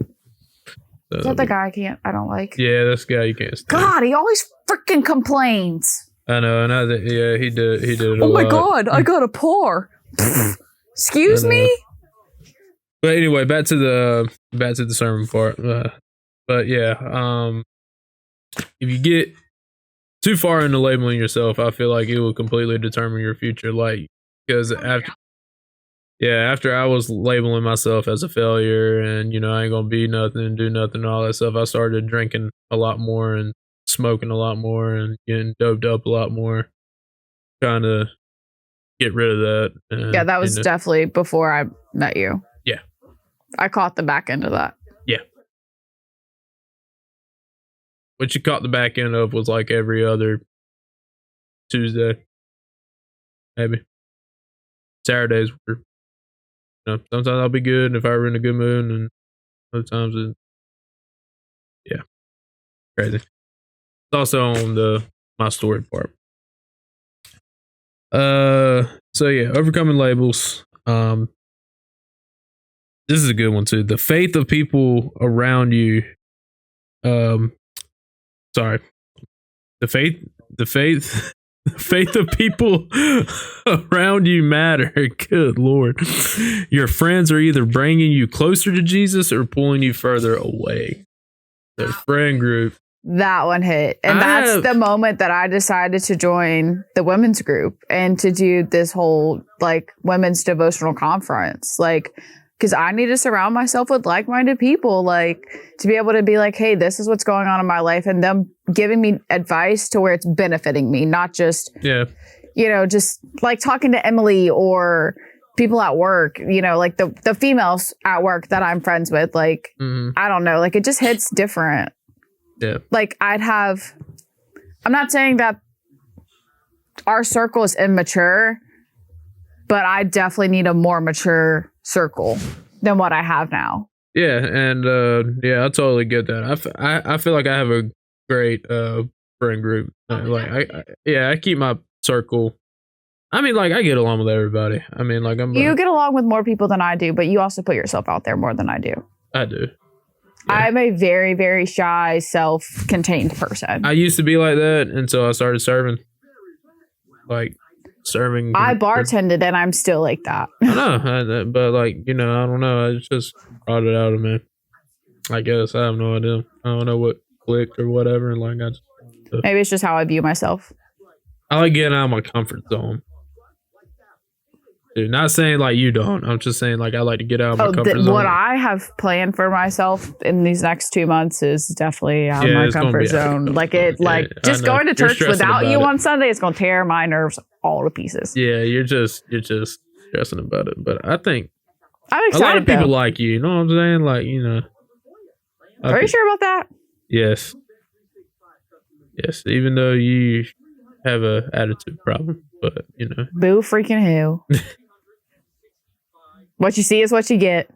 Is that the guy I don't like? Yeah, that's the guy you can't stand. God, he always freaking complains. I know, and he did it. Oh my God, I got a pour. Excuse me? But anyway, back to the sermon part. But yeah, if you get too far into labeling yourself, I feel like it will completely determine your future. Like, because after I was labeling myself as a failure and, I ain't gonna be nothing and do nothing and all that stuff, I started drinking a lot more and smoking a lot more and getting doped up a lot more, trying to get rid of that. And, yeah, that was definitely before I met you. Yeah. I caught the back end of that. Yeah. What you caught the back end of was like every other Tuesday. Maybe. Saturdays were, sometimes I'll be good if I were in a good mood, and other times crazy. It's also on my story part. So yeah, overcoming labels. This is a good one too. The faith of people around you. Sorry. The faith of people around you matter. Good Lord. Your friends are either bringing you closer to Jesus or pulling you further away. The friend group. That one hit. And that's the moment that I decided to join the women's group and to do this whole like women's devotional conference. Like, because I need to surround myself with like-minded people, like to be able to be like, hey, this is what's going on in my life, and them giving me advice to where it's benefiting me, not just, just like talking to Emily or people at work, like the females at work that I'm friends with, like, I don't know, like it just hits different. Yeah. Like I'm not saying that our circle is immature, but I definitely need a more mature circle than what I have now. Yeah, and I totally get that. I feel like I have a great friend group. I keep my circle. I mean, like I get along with everybody. I mean, like you get along with more people than I do, but you also put yourself out there more than I do. I do. Yeah. I'm a very, very shy, self-contained person. I used to be like that until I started serving. I bartended and I'm still like that. I know, but like, I don't know. I just brought it out of me. I guess I have no idea. I don't know what clicked or whatever. And like, maybe it's just how I view myself. I like getting out of my comfort zone. Dude, not saying like you don't. I'm just saying like I like to get out of my comfort zone. What I have planned for myself in these next 2 months is definitely out of my comfort zone. Like just going to church without you on Sunday is going to tear my nerves all to pieces. Yeah, you're just stressing about it. But I think I'm excited. A lot of people like you. You know what I'm saying? Like, Are you sure about that? Yes. Yes. Even though you have a attitude problem, but boo freaking who. What you see is what you get.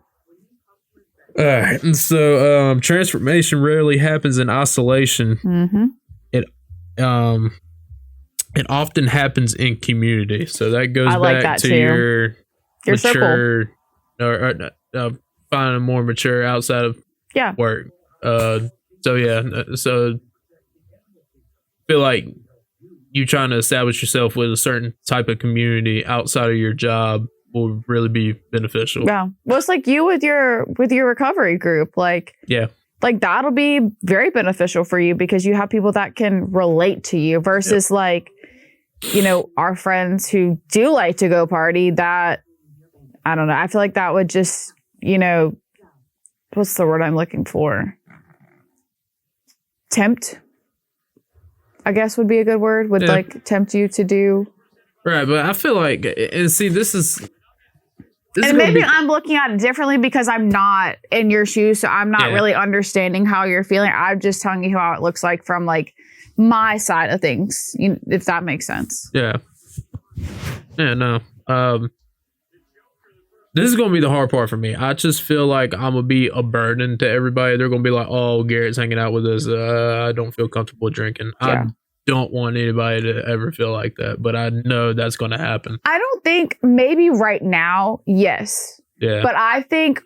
All right. And so transformation rarely happens in isolation. Mm-hmm. It often happens in community. So that goes back to too. your mature circle. or finding more mature outside of work. So feel like you trying to establish yourself with a certain type of community outside of your job will really be beneficial. Yeah. Well, it's like you with your recovery group. Like, like that'll be very beneficial for you because you have people that can relate to you versus like, our friends who do like to go party that, I don't know. I feel like that would just, what's the word I'm looking for? Tempt, I guess would be a good word. Would like tempt you to do. Right. But I feel like, and see, this is maybe I'm looking at it differently because I'm not in your shoes, so I'm not really understanding how you're feeling. I'm just telling you how it looks like from like my side of things, if that makes sense. Yeah. Yeah, no. This is going to be the hard part for me. I just feel like I'm going to be a burden to everybody. They're going to be like, oh, Garrett's hanging out with us. I don't feel comfortable drinking. Yeah. I don't want anybody to ever feel like that, but I know that's going to happen. I don't think maybe right now, yes. Yeah. But I think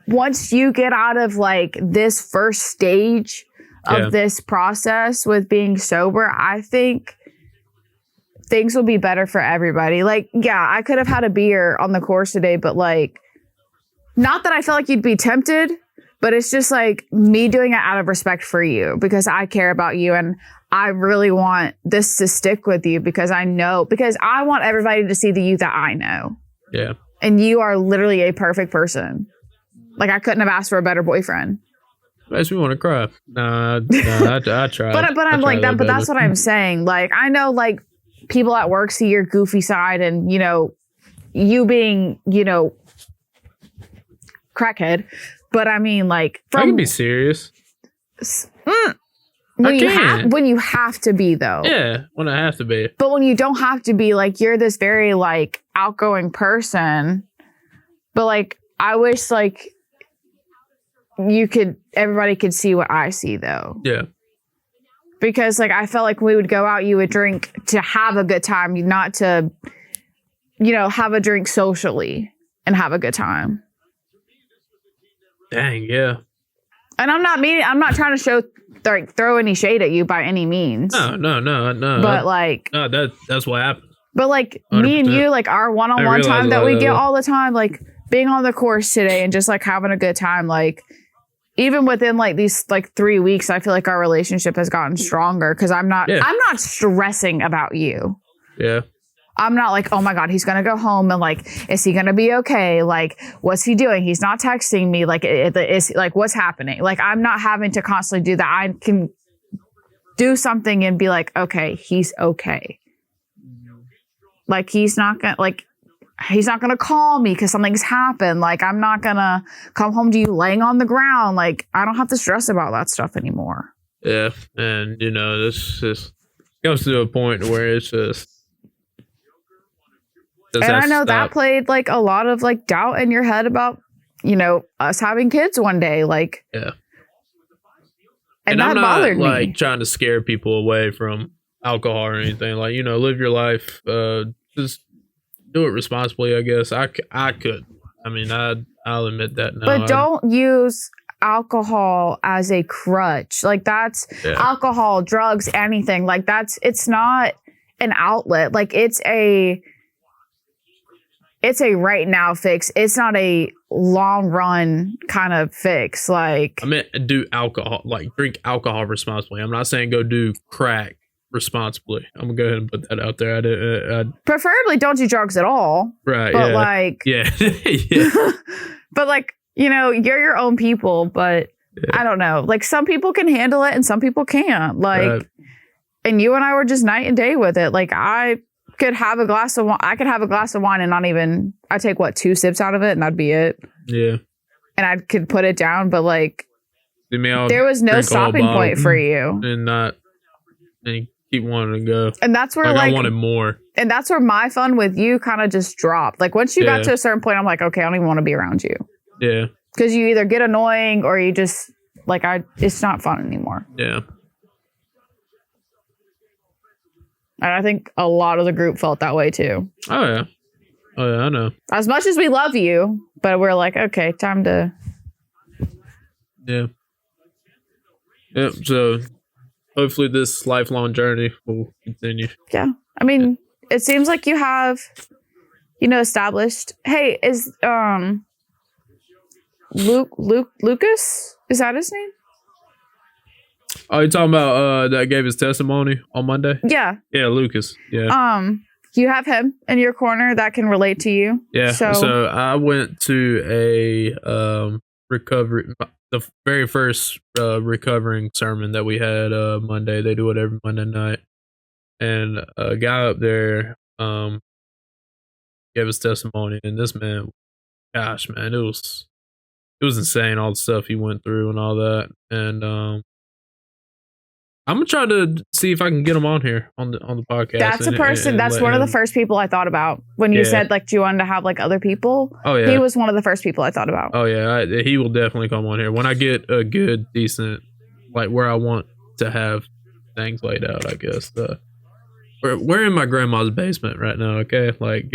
once you get out of like this first stage of this process with being sober, I think things will be better for everybody. Like, yeah, I could have had a beer on the course today, but like not that I feel like you'd be tempted, but it's just like me doing it out of respect for you because I care about you and I really want this to stick with you because I want everybody to see the you that I know. Yeah. And you are literally a perfect person. Like, I couldn't have asked for a better boyfriend. Makes me want to cry. I tried. But I'm like that. But that's what I'm saying. Like, I know, like, people at work see your goofy side, and you being, crackhead. But I mean, like, I can be serious. When you have to be, though. Yeah, when I have to be. But when you don't have to be, like, you're this very, like, outgoing person. But, like, I wish, like, everybody could see what I see, though. Yeah. Because, like, I felt like we would go out, you would drink to have a good time, not to, have a drink socially and have a good time. Dang, yeah. And I'm not trying to throw any shade at you by any means. No. But, like... No, that's what happened. But, like, 100%. me and you, like, our one-on-one time that we get all the time, like, being on the course today and just, like, having a good time, like... Even within, like, these, like, 3 weeks, I feel like our relationship has gotten stronger because I'm not stressing about you. Yeah. I'm not like, oh my God, he's going to go home and, like, is he going to be okay? Like, what's he doing? He's not texting me. Like, is like, what's happening? Like, I'm not having to constantly do that. I can do something and be like, okay, he's okay. Like, he's not going to call me because something's happened. Like, I'm not going to come home to you laying on the ground. Like, I don't have to stress about that stuff anymore. Yeah. And, this just comes to a point where it's just... And I know that played, like, a lot of, like, doubt in your head about, us having kids one day. Like... Yeah. And that bothered me. Like, trying to scare people away from alcohol or anything. Like, live your life. Just... do it responsibly, I guess. I could. I mean, I'll admit that now. But don't use alcohol as a crutch. Like, that's alcohol, drugs, anything. Like, it's not an outlet. Like, it's a right now fix. It's not a long run kind of fix. Like, I meant do alcohol, like drink alcohol responsibly. I'm not saying go do crack responsibly. I'm gonna go ahead and put that out there. Preferably don't do drugs at all. Right. But yeah. like, yeah. But like, you're your own people, but I don't know. Like, some people can handle it and some people can't. Like, and you and I were just night and day with it. Like, I could have a glass of wine and not even, I take 2 sips out of it and that'd be it. Yeah. And I could put it down, but like, there was no stopping point for you. And keep wanting to go. And that's where, I wanted more. And that's where my fun with you kind of just dropped. Like, once you got to a certain point, I'm like, okay, I don't even want to be around you. Yeah. Because you either get annoying or you just, like, it's not fun anymore. Yeah. And I think a lot of the group felt that way too. Oh, yeah. I know. As much as we love you, but we're like, okay, time to... Yeah. Yep, so... hopefully this lifelong journey will continue. Yeah. I mean, it seems like you have, established. Hey, is Lucas? Is that his name? Oh, you talking about that gave his testimony on Monday? Yeah. Yeah, Lucas. Yeah. You have him in your corner that can relate to you. Yeah. So I went to a recovery. The very first recovering sermon that we had Monday. They do it every Monday night. And a guy up there gave his testimony. And this man, gosh, man, it was insane, all the stuff he went through and all that. And I'm going to try to see if I can get him on here on the podcast. That's a person. That's one of the first people I thought about when you said, like, do you want to have, like, other people? Oh, yeah. He was one of the first people I thought about. Oh, yeah. He will definitely come on here. When I get a good, decent, like, where I want to have things laid out, I guess. We're in my grandma's basement right now, okay? Like,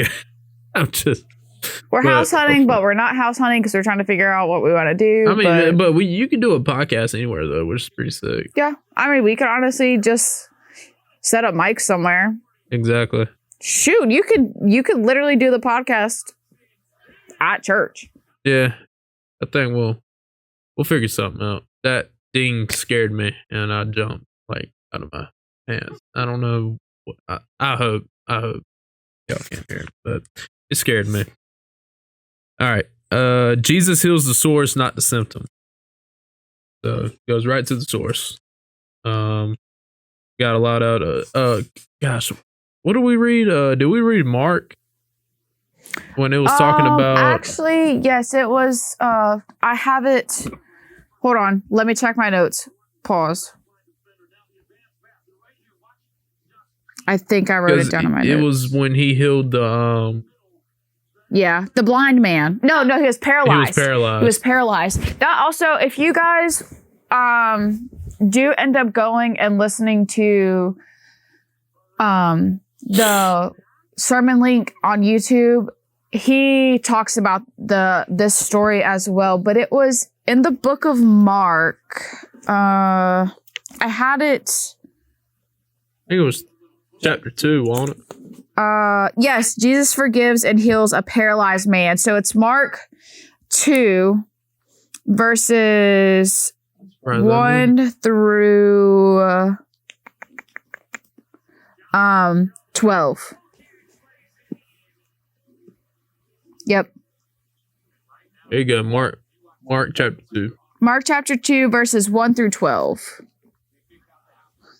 we're house hunting, but we're not house hunting because we're trying to figure out what we want to do. I mean, but you can do a podcast anywhere, though, which is pretty sick. Yeah. I mean, we could honestly just set up mics somewhere. Exactly. Shoot, you could literally do the podcast at church. Yeah. I think we'll figure something out. That ding scared me, and I jumped like out of my pants. I don't know. I hope y'all can't hear it, but it scared me. All right. Jesus heals the source, not the symptom. So goes right to the source. Got a lot out of gosh, what did we read? Did we read Mark when it was talking about actually, yes, it was I have it. Hold on, let me check my notes. Pause. I think I wrote it down in my notes. It was when he healed the yeah, the blind man. No, he was paralyzed. He was paralyzed. That also, if you guys do end up going and listening to the sermon link on YouTube, he talks about this story as well. But it was in the book of Mark. I had it. I think it was chapter 2, wasn't it? Yes, Jesus forgives and heals a paralyzed man. So it's Mark 2 verses 1 through 12. Yep. There you go, Mark chapter 2. Mark chapter 2 verses 1 through 12.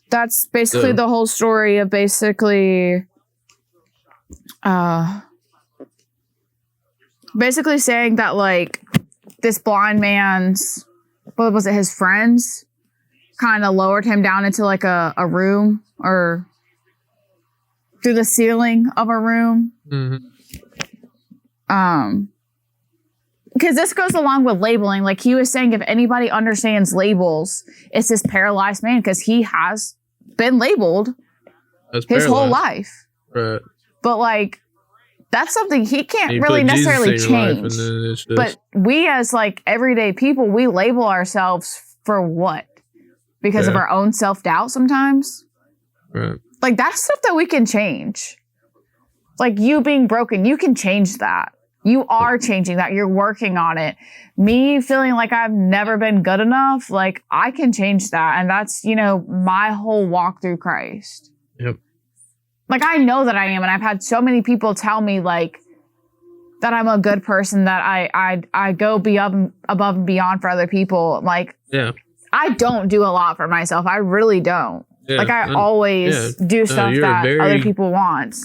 That's basically the whole story of basically saying that like this blind man's, what was it, his friends kind of lowered him down into like a room or through the ceiling of a room. Mm-hmm. Because this goes along with labeling. Like he was saying, if anybody understands labels, it's this paralyzed man because he has been labeled his whole life. Right. But like, that's something he can't really necessarily change. But we as like everyday people, we label ourselves for what? Because of our own self-doubt sometimes. Right. Like that's stuff that we can change. Like you being broken, you can change that. You are changing that. You're working on it. Me feeling like I've never been good enough, like I can change that. And that's, my whole walk through Christ. Yep. Like I know that I am. And I've had so many people tell me like that I'm a good person, that I go above and beyond for other people. Like, yeah, I don't do a lot for myself. I really don't. Yeah, like I always do stuff that other people want.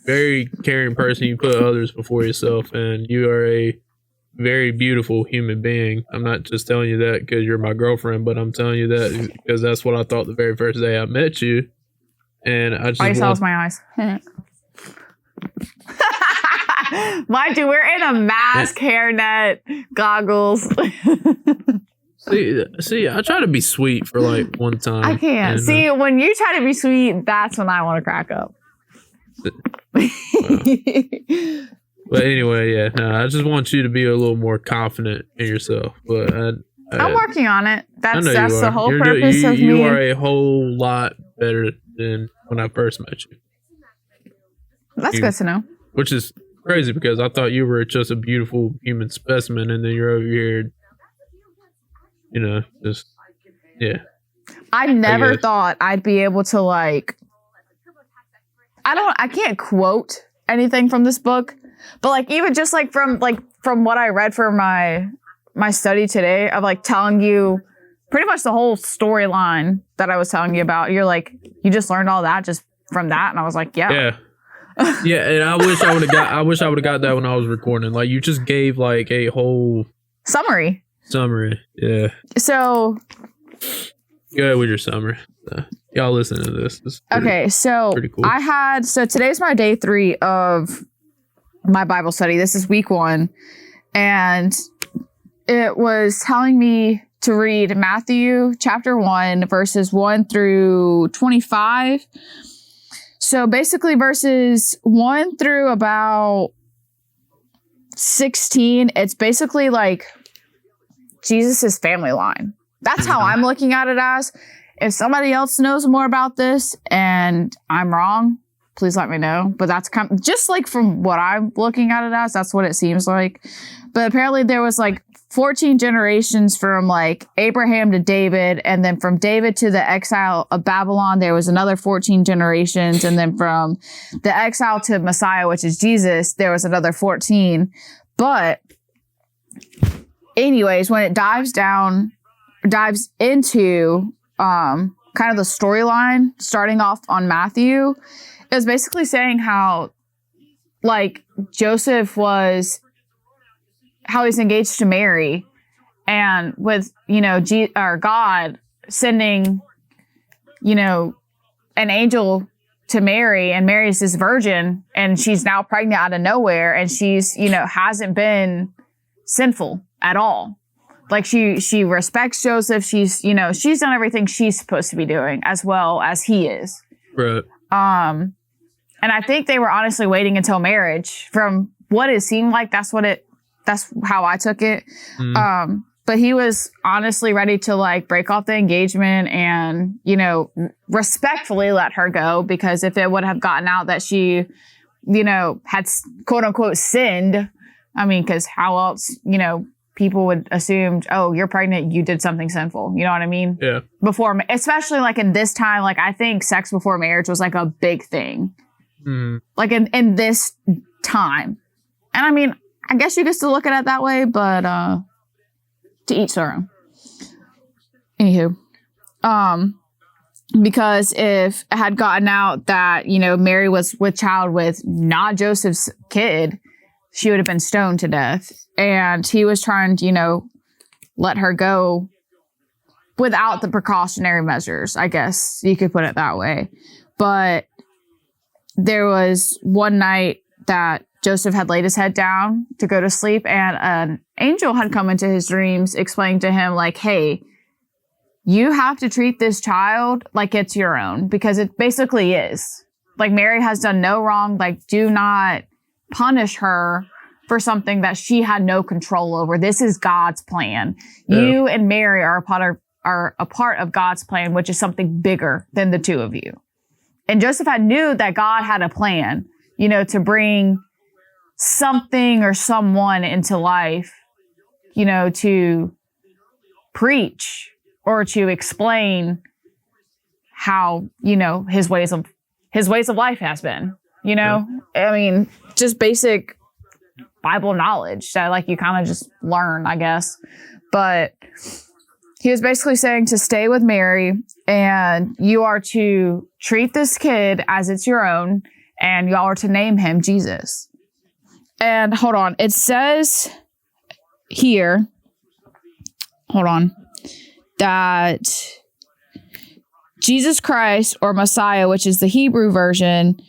Very caring person. You put others before yourself, and you are a very beautiful human being. I'm not just telling you that because you're my girlfriend, but I'm telling you that because that's what I thought the very first day I met you. And I just all you saw was my eyes. Mind you, we're in a mask, hairnet, goggles. See, I try to be sweet for like one time. I can't. See, when you try to be sweet, that's when I want to crack up. But anyway, yeah, no, I just want you to be a little more confident in yourself. But I'm working on it. That's the whole You're purpose of me. You are a whole lot better than when I first met you. That's good to know. Which is crazy because I thought you were just a beautiful human specimen, and then you're over here, just I never thought I'd be able to like. I can't quote anything from this book, but like even just like from what I read for my study today of like telling you pretty much the whole storyline that I was telling you about. You're like, you just learned all that just from that, and I was like, yeah. Yeah, and I wish I would have got that when I was recording. Like you just gave like a whole summary. Yeah. So go ahead with your summary. Y'all listen to this. Okay, so cool. Today's my day 3 of my Bible study. This is week 1. And it was telling me to read Matthew chapter 1, verses 1 through 25. So basically verses 1 through about 16, it's basically like Jesus's family line. That's how I'm looking at it as. If somebody else knows more about this and I'm wrong, please let me know. But that's kind of, just like from what I'm looking at it as, that's what it seems like. But apparently there was like 14 generations from like Abraham to David, and then from David to the exile of Babylon, there was another 14 generations, and then from the exile to Messiah, which is Jesus, there was another 14. But anyways, when it dives into kind of the storyline, starting off on Matthew, it was basically saying how like Joseph was, how he's engaged to Mary, and with, God sending, an angel to Mary, and Mary's this virgin, and she's now pregnant out of nowhere, and she's, hasn't been sinful at all. Like she respects Joseph. She's done everything she's supposed to be doing as well as he is. Right. And I think they were honestly waiting until marriage. From what it seemed like, that's how I took it. But he was honestly ready to like break off the engagement and, respectfully let her go, because if it would have gotten out that she, had quote unquote sinned, I mean, because how else, people would assume, oh, you're pregnant, you did something sinful. You know what I mean? Yeah. Before, especially like in this time, like I think sex before marriage was like a big thing. Like in this time. And I mean, I guess you can still look at it that way, but to each their own. Anywho, because if it had gotten out that, Mary was with child with not Joseph's kid, she would have been stoned to death. And he was trying to, let her go without the precautionary measures, I guess you could put it that way. But there was one night that Joseph had laid his head down to go to sleep, and an angel had come into his dreams explaining to him, like, hey, you have to treat this child like it's your own, because it basically is. Like, Mary has done no wrong. Like, do not punish her for something that she had no control over. This is God's plan. Yeah. You and Mary are a part of God's plan, which is something bigger than the two of you. And Joseph knew that God had a plan, to bring something or someone into life, to preach or to explain how, his ways of life has been, I mean, just basic Bible knowledge that like you kind of just learn, I guess. But he was basically saying to stay with Mary, and you are to treat this kid as it's your own, and y'all are to name him Jesus. And hold on, it says here, that Jesus Christ, or Messiah, which is the Hebrew version,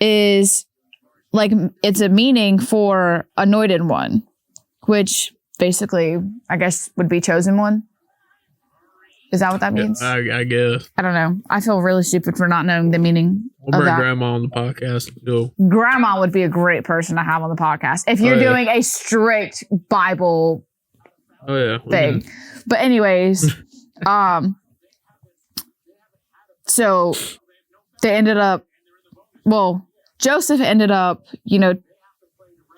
is like, it's a meaning for anointed one, which basically, I guess, would be chosen one. Is that what that means? Yeah, I guess. I don't know. I feel really stupid for not knowing the meaning We'll of bring that. Grandma on the podcast. Grandma would be a great person to have on the podcast if you're doing a strict Bible thing. But anyways, so they ended up, Joseph ended up,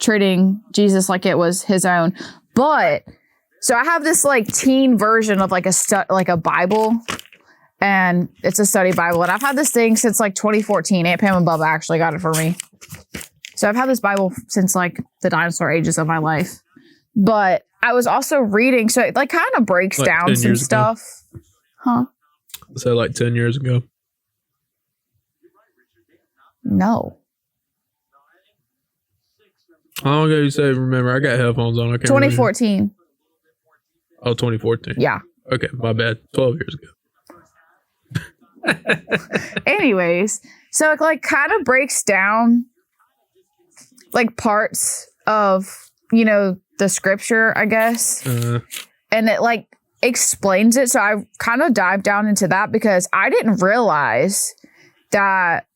treating Jesus like it was his own. But so I have this like teen version of like a Bible, and it's a study Bible, and I've had this thing since like 2014. Aunt Pam and Bubba actually got it for me. So I've had this Bible since like the dinosaur ages of my life. But I was also reading, so it like kind of breaks like down some stuff. Huh? So like 10 years ago. No. How long ago you say? Remember, I got headphones on. I can't 2014. Remember. Oh, 2014. Yeah. Okay, my bad. 12 years ago. Anyways, so it like kind of breaks down like parts of, the scripture, I guess. And it like explains it. So I kind of dived down into that because I didn't realize that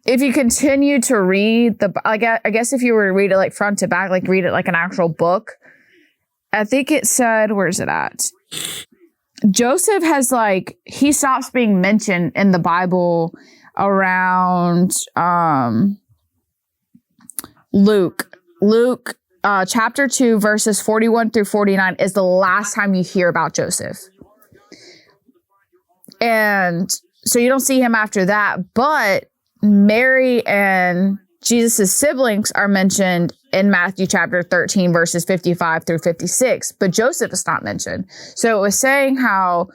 if you continue to read I guess if you were to read it like front to back, like read it like an actual book, I think it said, where is it at? Joseph has he stops being mentioned in the Bible around Luke. Luke chapter 2, verses 41 through 49 is the last time you hear about Joseph. And so you don't see him after that, but Mary and Jesus' siblings are mentioned in Matthew chapter 13, verses 55 through 56, but Joseph is not mentioned. So it was saying how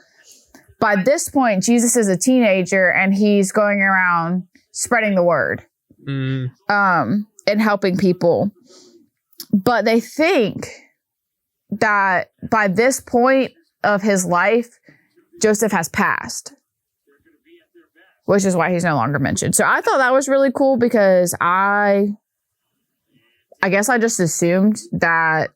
by this point, Jesus is a teenager and he's going around spreading the word and helping people. But they think that by this point of his life, Joseph has passed, which is why he's no longer mentioned. So I thought that was really cool because I guess I just assumed that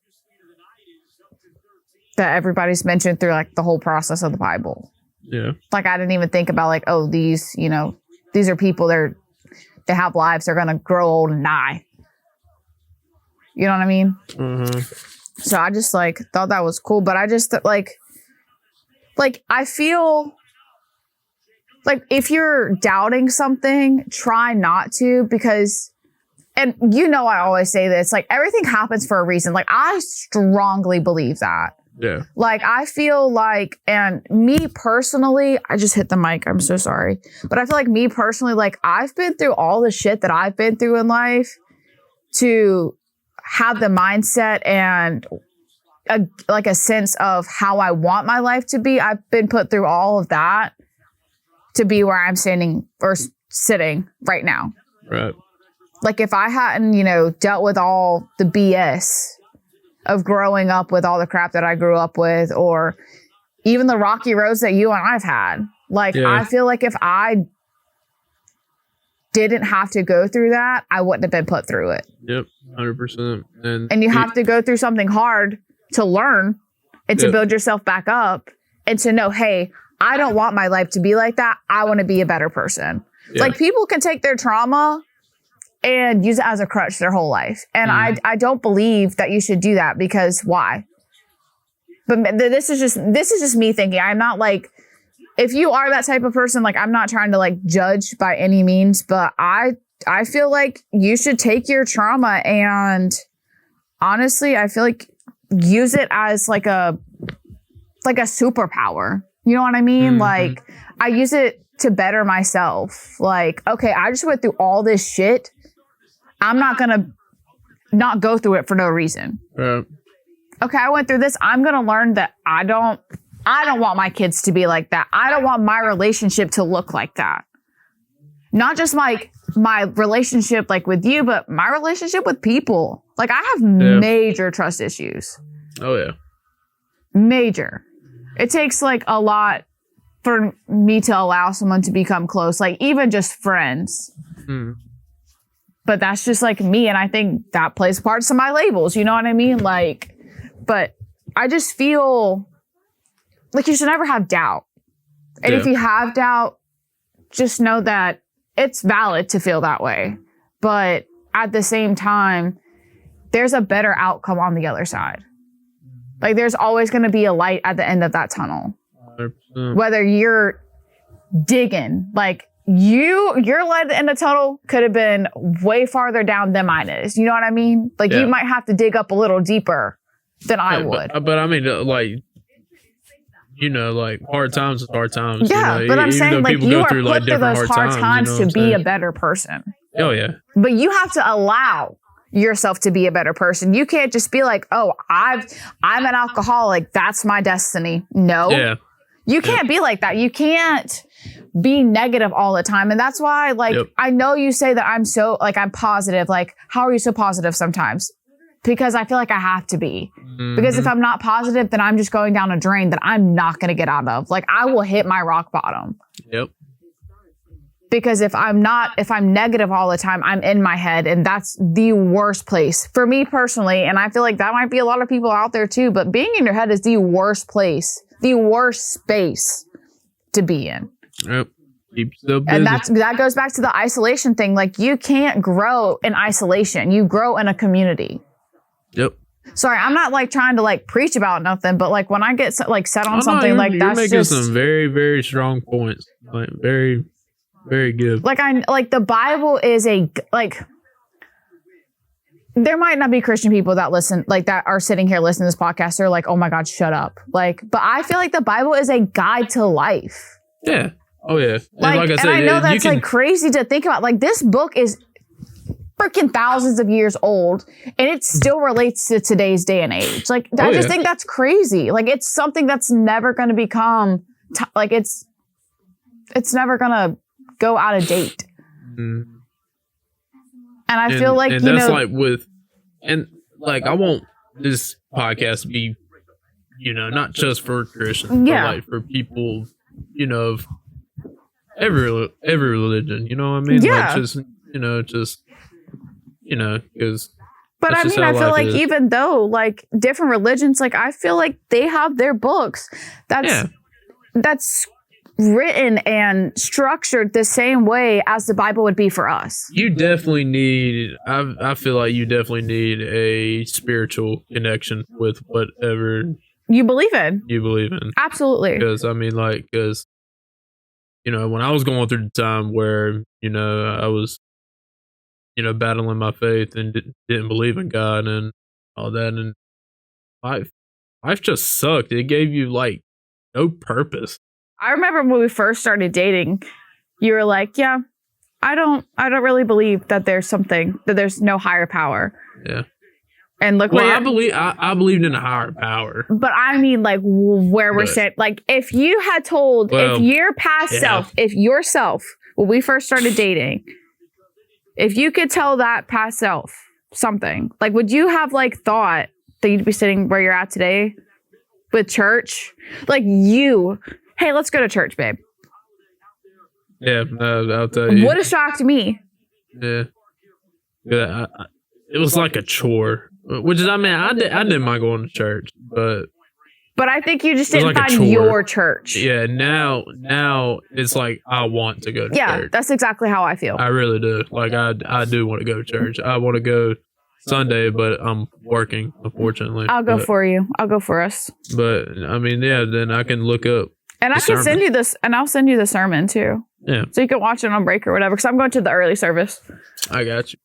everybody's mentioned through the whole process of the Bible. Yeah. I didn't even think about these are people, they have lives, they're going to grow old and die. You know what I mean? Mm-hmm. So I just thought that was cool, but I just I feel if you're doubting something, try not to, because, and I always say this, everything happens for a reason. I strongly believe that. Yeah. I feel and me personally, I just hit the mic. I'm so sorry. But I feel me personally, I've been through all the shit that I've been through in life to have the mindset and a sense of how I want my life to be. I've been put through all of that to be where I'm standing or sitting right now. Right. If I hadn't, dealt with all the BS of growing up with all the crap that I grew up with, or even the rocky roads that you and I've had, I feel if I didn't have to go through that, I wouldn't have been put through it. Yep, 100%. And you have to go through something hard to learn and to build yourself back up and to know, hey, I don't want my life to be like that. I want to be a better person. Yeah. People can take their trauma and use it as a crutch their whole life. And I don't believe that you should do that, because why? But this is just me thinking. I'm not if you are that type of person, I'm not trying to judge by any means, but I feel you should take your trauma and honestly, I feel use it as a superpower. You know what I mean? Mm-hmm. I use it to better myself. Okay, I just went through all this shit. I'm not going to not go through it for no reason. Okay, I went through this. I'm going to learn that I don't want my kids to be like that. I don't want my relationship to look like that. Not just my relationship with you, but my relationship with people. I have major trust issues. Oh, yeah. Major. It takes a lot for me to allow someone to become close, even just friends. But that's just me, and I think that plays parts of my labels. You know what I mean? But I just feel you should never have doubt. And if you have doubt, just know that it's valid to feel that way. But at the same time, there's a better outcome on the other side. There's always going to be a light at the end of that tunnel. 100%. Whether you're digging, your light at the end of the tunnel could have been way farther down than mine is. You know what I mean? You might have to dig up a little deeper than I would. But I mean, hard times is hard times. Yeah, but I'm saying you are put through those hard times to be a better person. Oh, yeah. But you have to allow yourself to be a better person. You can't just be oh, I'm an alcoholic. That's my destiny. No. Yeah. You can't be like that. You can't be negative all the time. And that's why, I know you say that I'm so, I'm positive. How are you so positive sometimes? Because I feel I have to be. Mm-hmm. Because if I'm not positive, then I'm just going down a drain that I'm not going to get out of. I will hit my rock bottom. Yep. Because if I'm negative all the time, I'm in my head, and that's the worst place for me personally. And I feel that might be a lot of people out there too, but being in your head is the worst place, the worst space to be in. Yep. Keep so busy. And that goes back to the isolation thing. You can't grow in isolation. You grow in a community. Yep. Sorry, I'm not like trying to like preach about nothing, but like when I get like set on something, you're, like you're that's making just some very, very strong points. Like very, very good. Like the Bible is there might not be Christian people that listen, like that are sitting here listening to this podcast. They're like, oh my God, shut up. Like, but I feel like the Bible is a guide to life. Yeah. Oh yeah. Like I said, and I know that's like crazy to think about. Like this book is freaking thousands of years old and it still relates to today's day and age. Like I just think that's crazy. Like it's something that's never going to become like it's never going to go out of date. Mm-hmm. And I feel like, that's like I want this podcast to be, not just for Christians, but like for people, of every religion, you know what I mean? Yeah. Like just, because. But I mean, I feel like even though like different religions, like I feel like they have their books that's written and structured the same way as the Bible would be for us. You definitely need, I feel like you definitely need a spiritual connection with whatever you believe in. Absolutely. Because I mean, like, when I was going through the time where, I was, battling my faith and didn't believe in God and all that, and life just sucked. It gave you like no purpose. I remember when we first started dating, you were like, yeah, I don't really believe that there's no higher power. Yeah. And look, I believed in a higher power. But I mean, like where we're saying, like if you had told, if your past self, if yourself, when we first started dating, if you could tell that past self something, like would you have like thought that you'd be sitting where you're at today with church? Like hey, let's go to church, babe. Yeah, I'll tell you. Would have shocked me. Yeah. It was like a chore. Which is, I mean, I didn't mind going to church, but I think you just didn't find your church. Yeah, now it's like I want to go to church. Yeah, that's exactly how I feel. I really do. Like I do want to go to church. I want to go Sunday, but I'm working, unfortunately. I'll go for you. I'll go for us. But I mean, yeah, then I can look up. And I can send you this, and I'll send you the sermon too. Yeah. So you can watch it on break or whatever, because I'm going to the early service. I got you.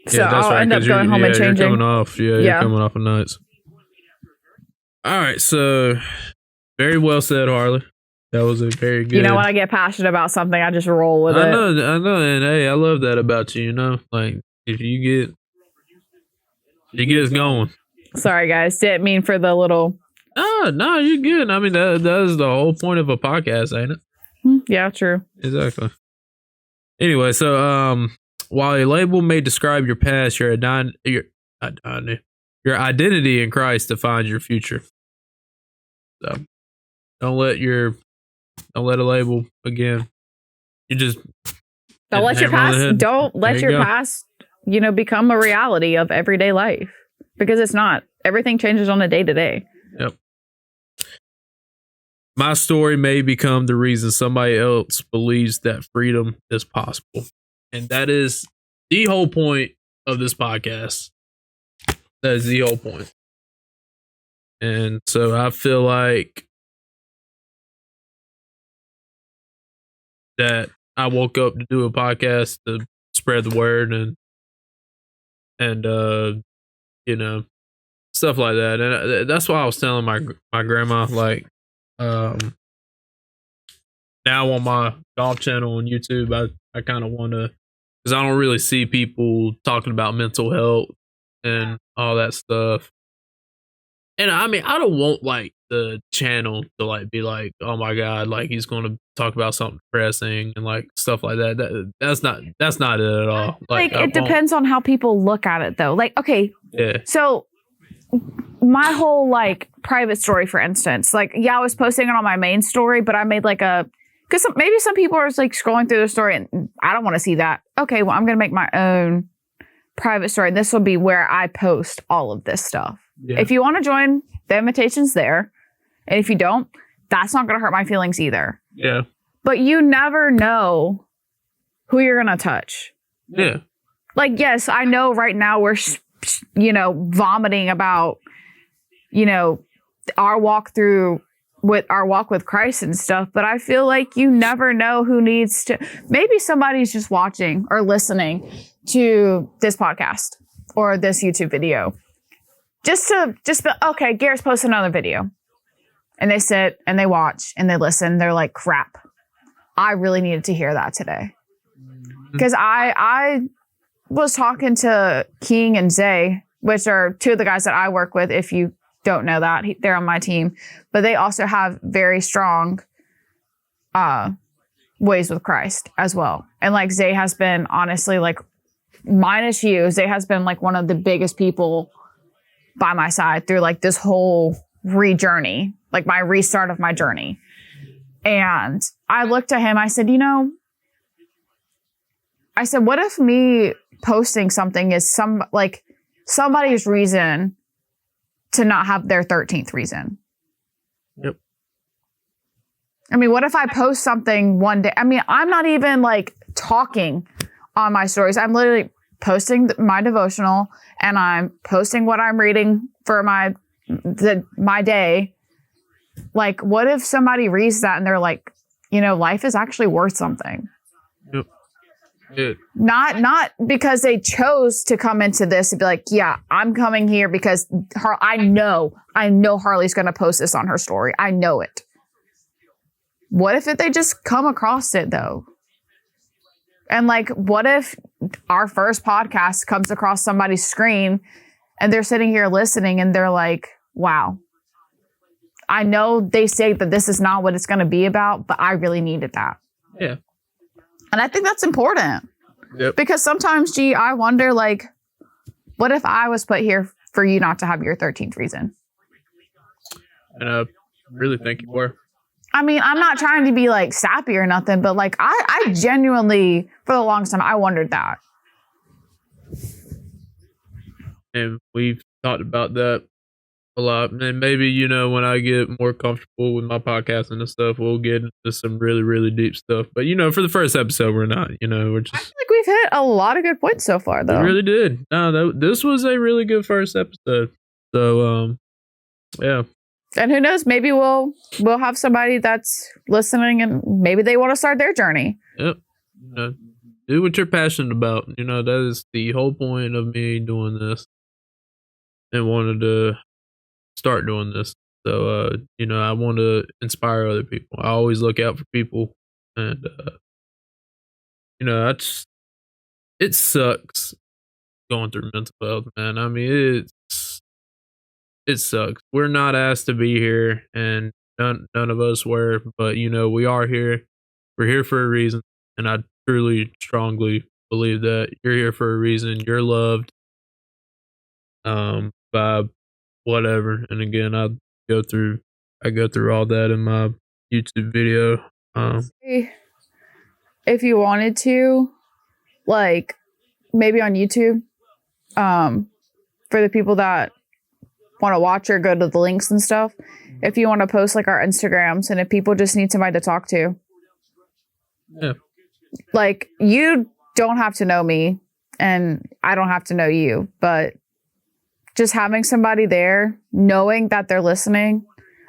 So yeah, I'll end up going home and changing. You're coming off. Yeah, you're coming off of nights. All right, so very well said, Harlee. That was a very good. You know, when I get passionate about something, I just roll with it. I know, and hey, I love that about you. Like if you get us going. Sorry, guys, didn't mean for the little. No, you're good. I mean, that is the whole point of a podcast, ain't it? Yeah, true. Exactly. Anyway, so while a label may describe your past, your identity in Christ defines your future. So don't let a label again. You just don't let your past. Don't let your past. Become a reality of everyday life, because it's not. Everything changes on a day to day. Yep. My story may become the reason somebody else believes that freedom is possible. And that is the whole point of this podcast. That is the whole point. And so I feel like that I woke up to do a podcast to spread the word and stuff like that. And that's why I was telling my grandma, like, now on my golf channel on YouTube, I kind of want to, because I don't really see people talking about mental health and all that stuff. And I mean, I don't want like the channel to like be like, oh my God, like he's going to talk about something depressing and like stuff like that. That's not it at all. Like it depends on how people look at it though. Like, okay. Yeah. So my whole like private story, for instance, like, I was posting it on my main story, but I made like because maybe some people are like scrolling through the story and I don't want to see that. Okay, well, I'm going to make my own private story. This will be where I post all of this stuff. Yeah. If you want to join, the invitation's there. And if you don't, that's not going to hurt my feelings either. Yeah. But you never know who you're going to touch. Yeah. Like, yes, I know right now we're vomiting about, our walk with Christ and stuff. But I feel like you never know who needs to, maybe somebody's just watching or listening to this podcast or this YouTube video. Okay, Garrett's posted another video. And they sit and they watch and they listen. They're like, crap, I really needed to hear that today. Because I was talking to King and Zay, which are two of the guys that I work with. If you don't know that, they're on my team. But they also have very strong ways with Christ as well. And like Zay has been, honestly, like minus you, Zay has been like one of the biggest people by my side through like this whole journey, like my restart of my journey. And I looked at him, I said, what if me posting something is somebody's reason to not have their 13th reason? Yep. I mean, what if I post something one day? I mean, I'm not even like talking on my stories. I'm literally posting my devotional and I'm posting what I'm reading for my day. Like, what if somebody reads that and they're like, life is actually worth something? Yep. Yeah. Not because they chose to come into this and be like, yeah, I'm coming here because I know Harlee's going to post this on her story. I know it. What if they just come across it though? And like, what if our first podcast comes across somebody's screen and they're sitting here listening and they're like, wow, I know they say that this is not what it's going to be about, but I really needed that. Yeah. And I think that's important. Yep. Because sometimes, I wonder, like, what if I was put here for you not to have your 13th reason? And I really think you were. I mean, I'm not trying to be, like, sappy or nothing, but, like, I genuinely, for the longest time, I wondered that. And we've talked about that a lot. And maybe, when I get more comfortable with my podcast and stuff, we'll get into some really, really deep stuff. But, for the first episode, we're not, we're just... I feel like we've hit a lot of good points so far, though. We really did. No, this was a really good first episode. So, yeah. And who knows, maybe we'll have somebody that's listening and maybe they want to start their journey. Yep. Do what you're passionate about. That is the whole point of me doing this and wanted to start doing this. So, I want to inspire other people. I always look out for people. And, it sucks going through mental health, man. I mean, it sucks. We're not asked to be here, and none of us were, but we are here. We're here for a reason, and I truly, strongly believe that you're here for a reason. You're loved, by whatever. And again, I go through all that in my YouTube video. If you wanted to, like, maybe on YouTube, for the people that want to watch or go to the links and stuff, if you want to post like our Instagrams, and if people just need somebody to talk to, yeah, like, you don't have to know me and I don't have to know you, but just having somebody there, knowing that they're listening.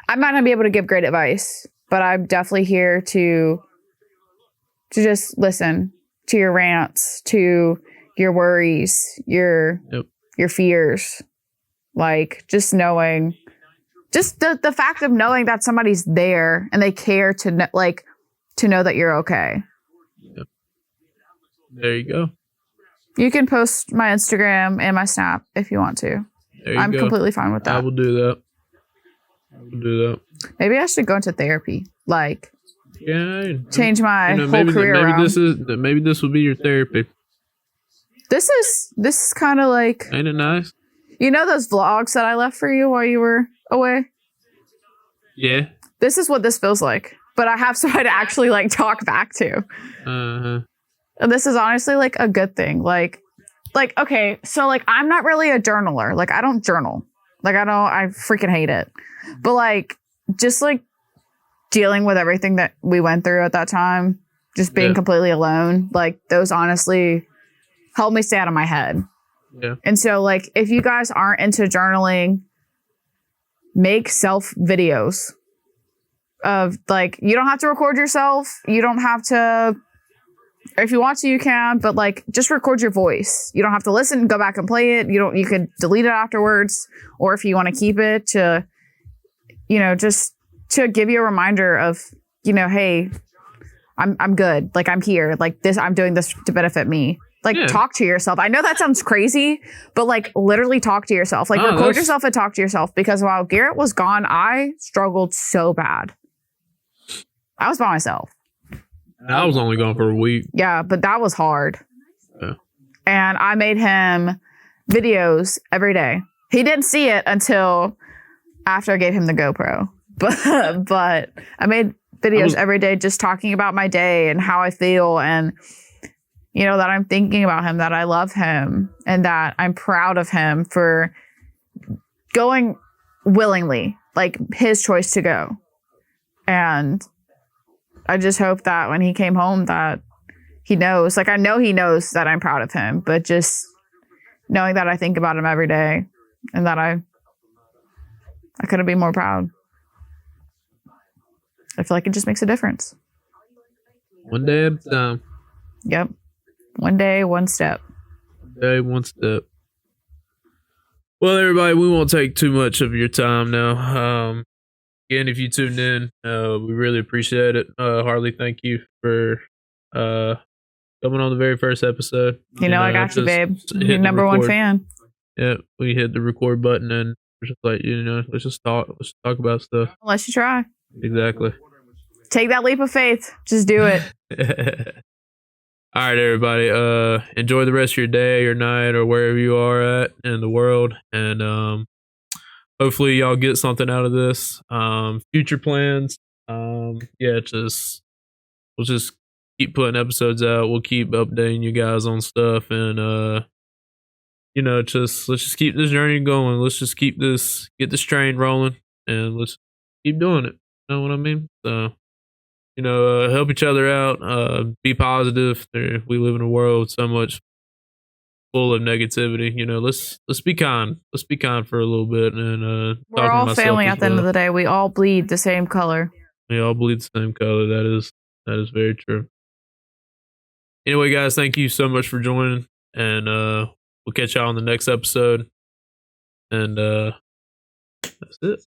I might not be able to give great advice, but I'm definitely here to just listen to your rants, to your worries, your fears. Like, just knowing, just the fact of knowing that somebody's there and they care to know that you're okay. Yep. There you go. You can post my Instagram and my Snap if you want to. I'm completely fine with that. I will do that. Maybe I should go into therapy. Like, change my whole maybe, career around. Maybe this will be your therapy. This is kind of like... Ain't it nice? Those vlogs that I left for you while you were away? Yeah. This is what this feels like. But I have somebody to actually, like, talk back to. Uh-huh. And this is honestly, like, a good thing. Like, okay, so, like, I'm not really a journaler. Like, I don't journal. Like, I freaking hate it. But, like, just, like, dealing with everything that we went through at that time, just being completely alone, like, those honestly helped me stay out of my head. Yeah. And so, like, if you guys aren't into journaling, make self videos of, like, you don't have to record yourself. You don't have to, if you want to, you can, but like, just record your voice. You don't have to listen, go back and play it. You could delete it afterwards. Or if you want to keep it to, just to give you a reminder of, hey, I'm good. Like, I'm here. Like this, I'm doing this to benefit me. Like, talk to yourself. I know that sounds crazy, but like literally talk to yourself. Like, record yourself and talk to yourself, because while Garrett was gone, I struggled so bad. I was by myself. I was only gone for a week. Yeah, but that was hard. Yeah. And I made him videos every day. He didn't see it until after I gave him the GoPro. But I made videos every day just talking about my day and how I feel, and that I'm thinking about him, that I love him, and that I'm proud of him for going willingly, like his choice to go. And I just hope that when he came home that he knows, like I know he knows that I'm proud of him, but just knowing that I think about him every day and that I couldn't be more proud. I feel like it just makes a difference. One day at a time. Yep. One day, one step. One day, one step. Well, everybody, we won't take too much of your time now. Again, if you tuned in, we really appreciate it. Harlee, thank you for coming on the very first episode. I got you, babe. Your number one fan. Yeah, we hit the record button and we're just like, let's just talk. Let's talk about stuff. Unless you try. Exactly. Take that leap of faith. Just do it. All right, everybody. Enjoy the rest of your day or night or wherever you are at in the world, and hopefully y'all get something out of this. Future plans. We'll just keep putting episodes out. We'll keep updating you guys on stuff, and let's just keep this journey going. Let's just get this train rolling, and let's keep doing it. You know what I mean? So, help each other out. Be positive. We live in a world so much full of negativity. Let's be kind. Let's be kind for a little bit. And we're all family at the end of the day. We all bleed the same color. We all bleed the same color. That is very true. Anyway, guys, thank you so much for joining, and we'll catch y'all on the next episode. And that's it.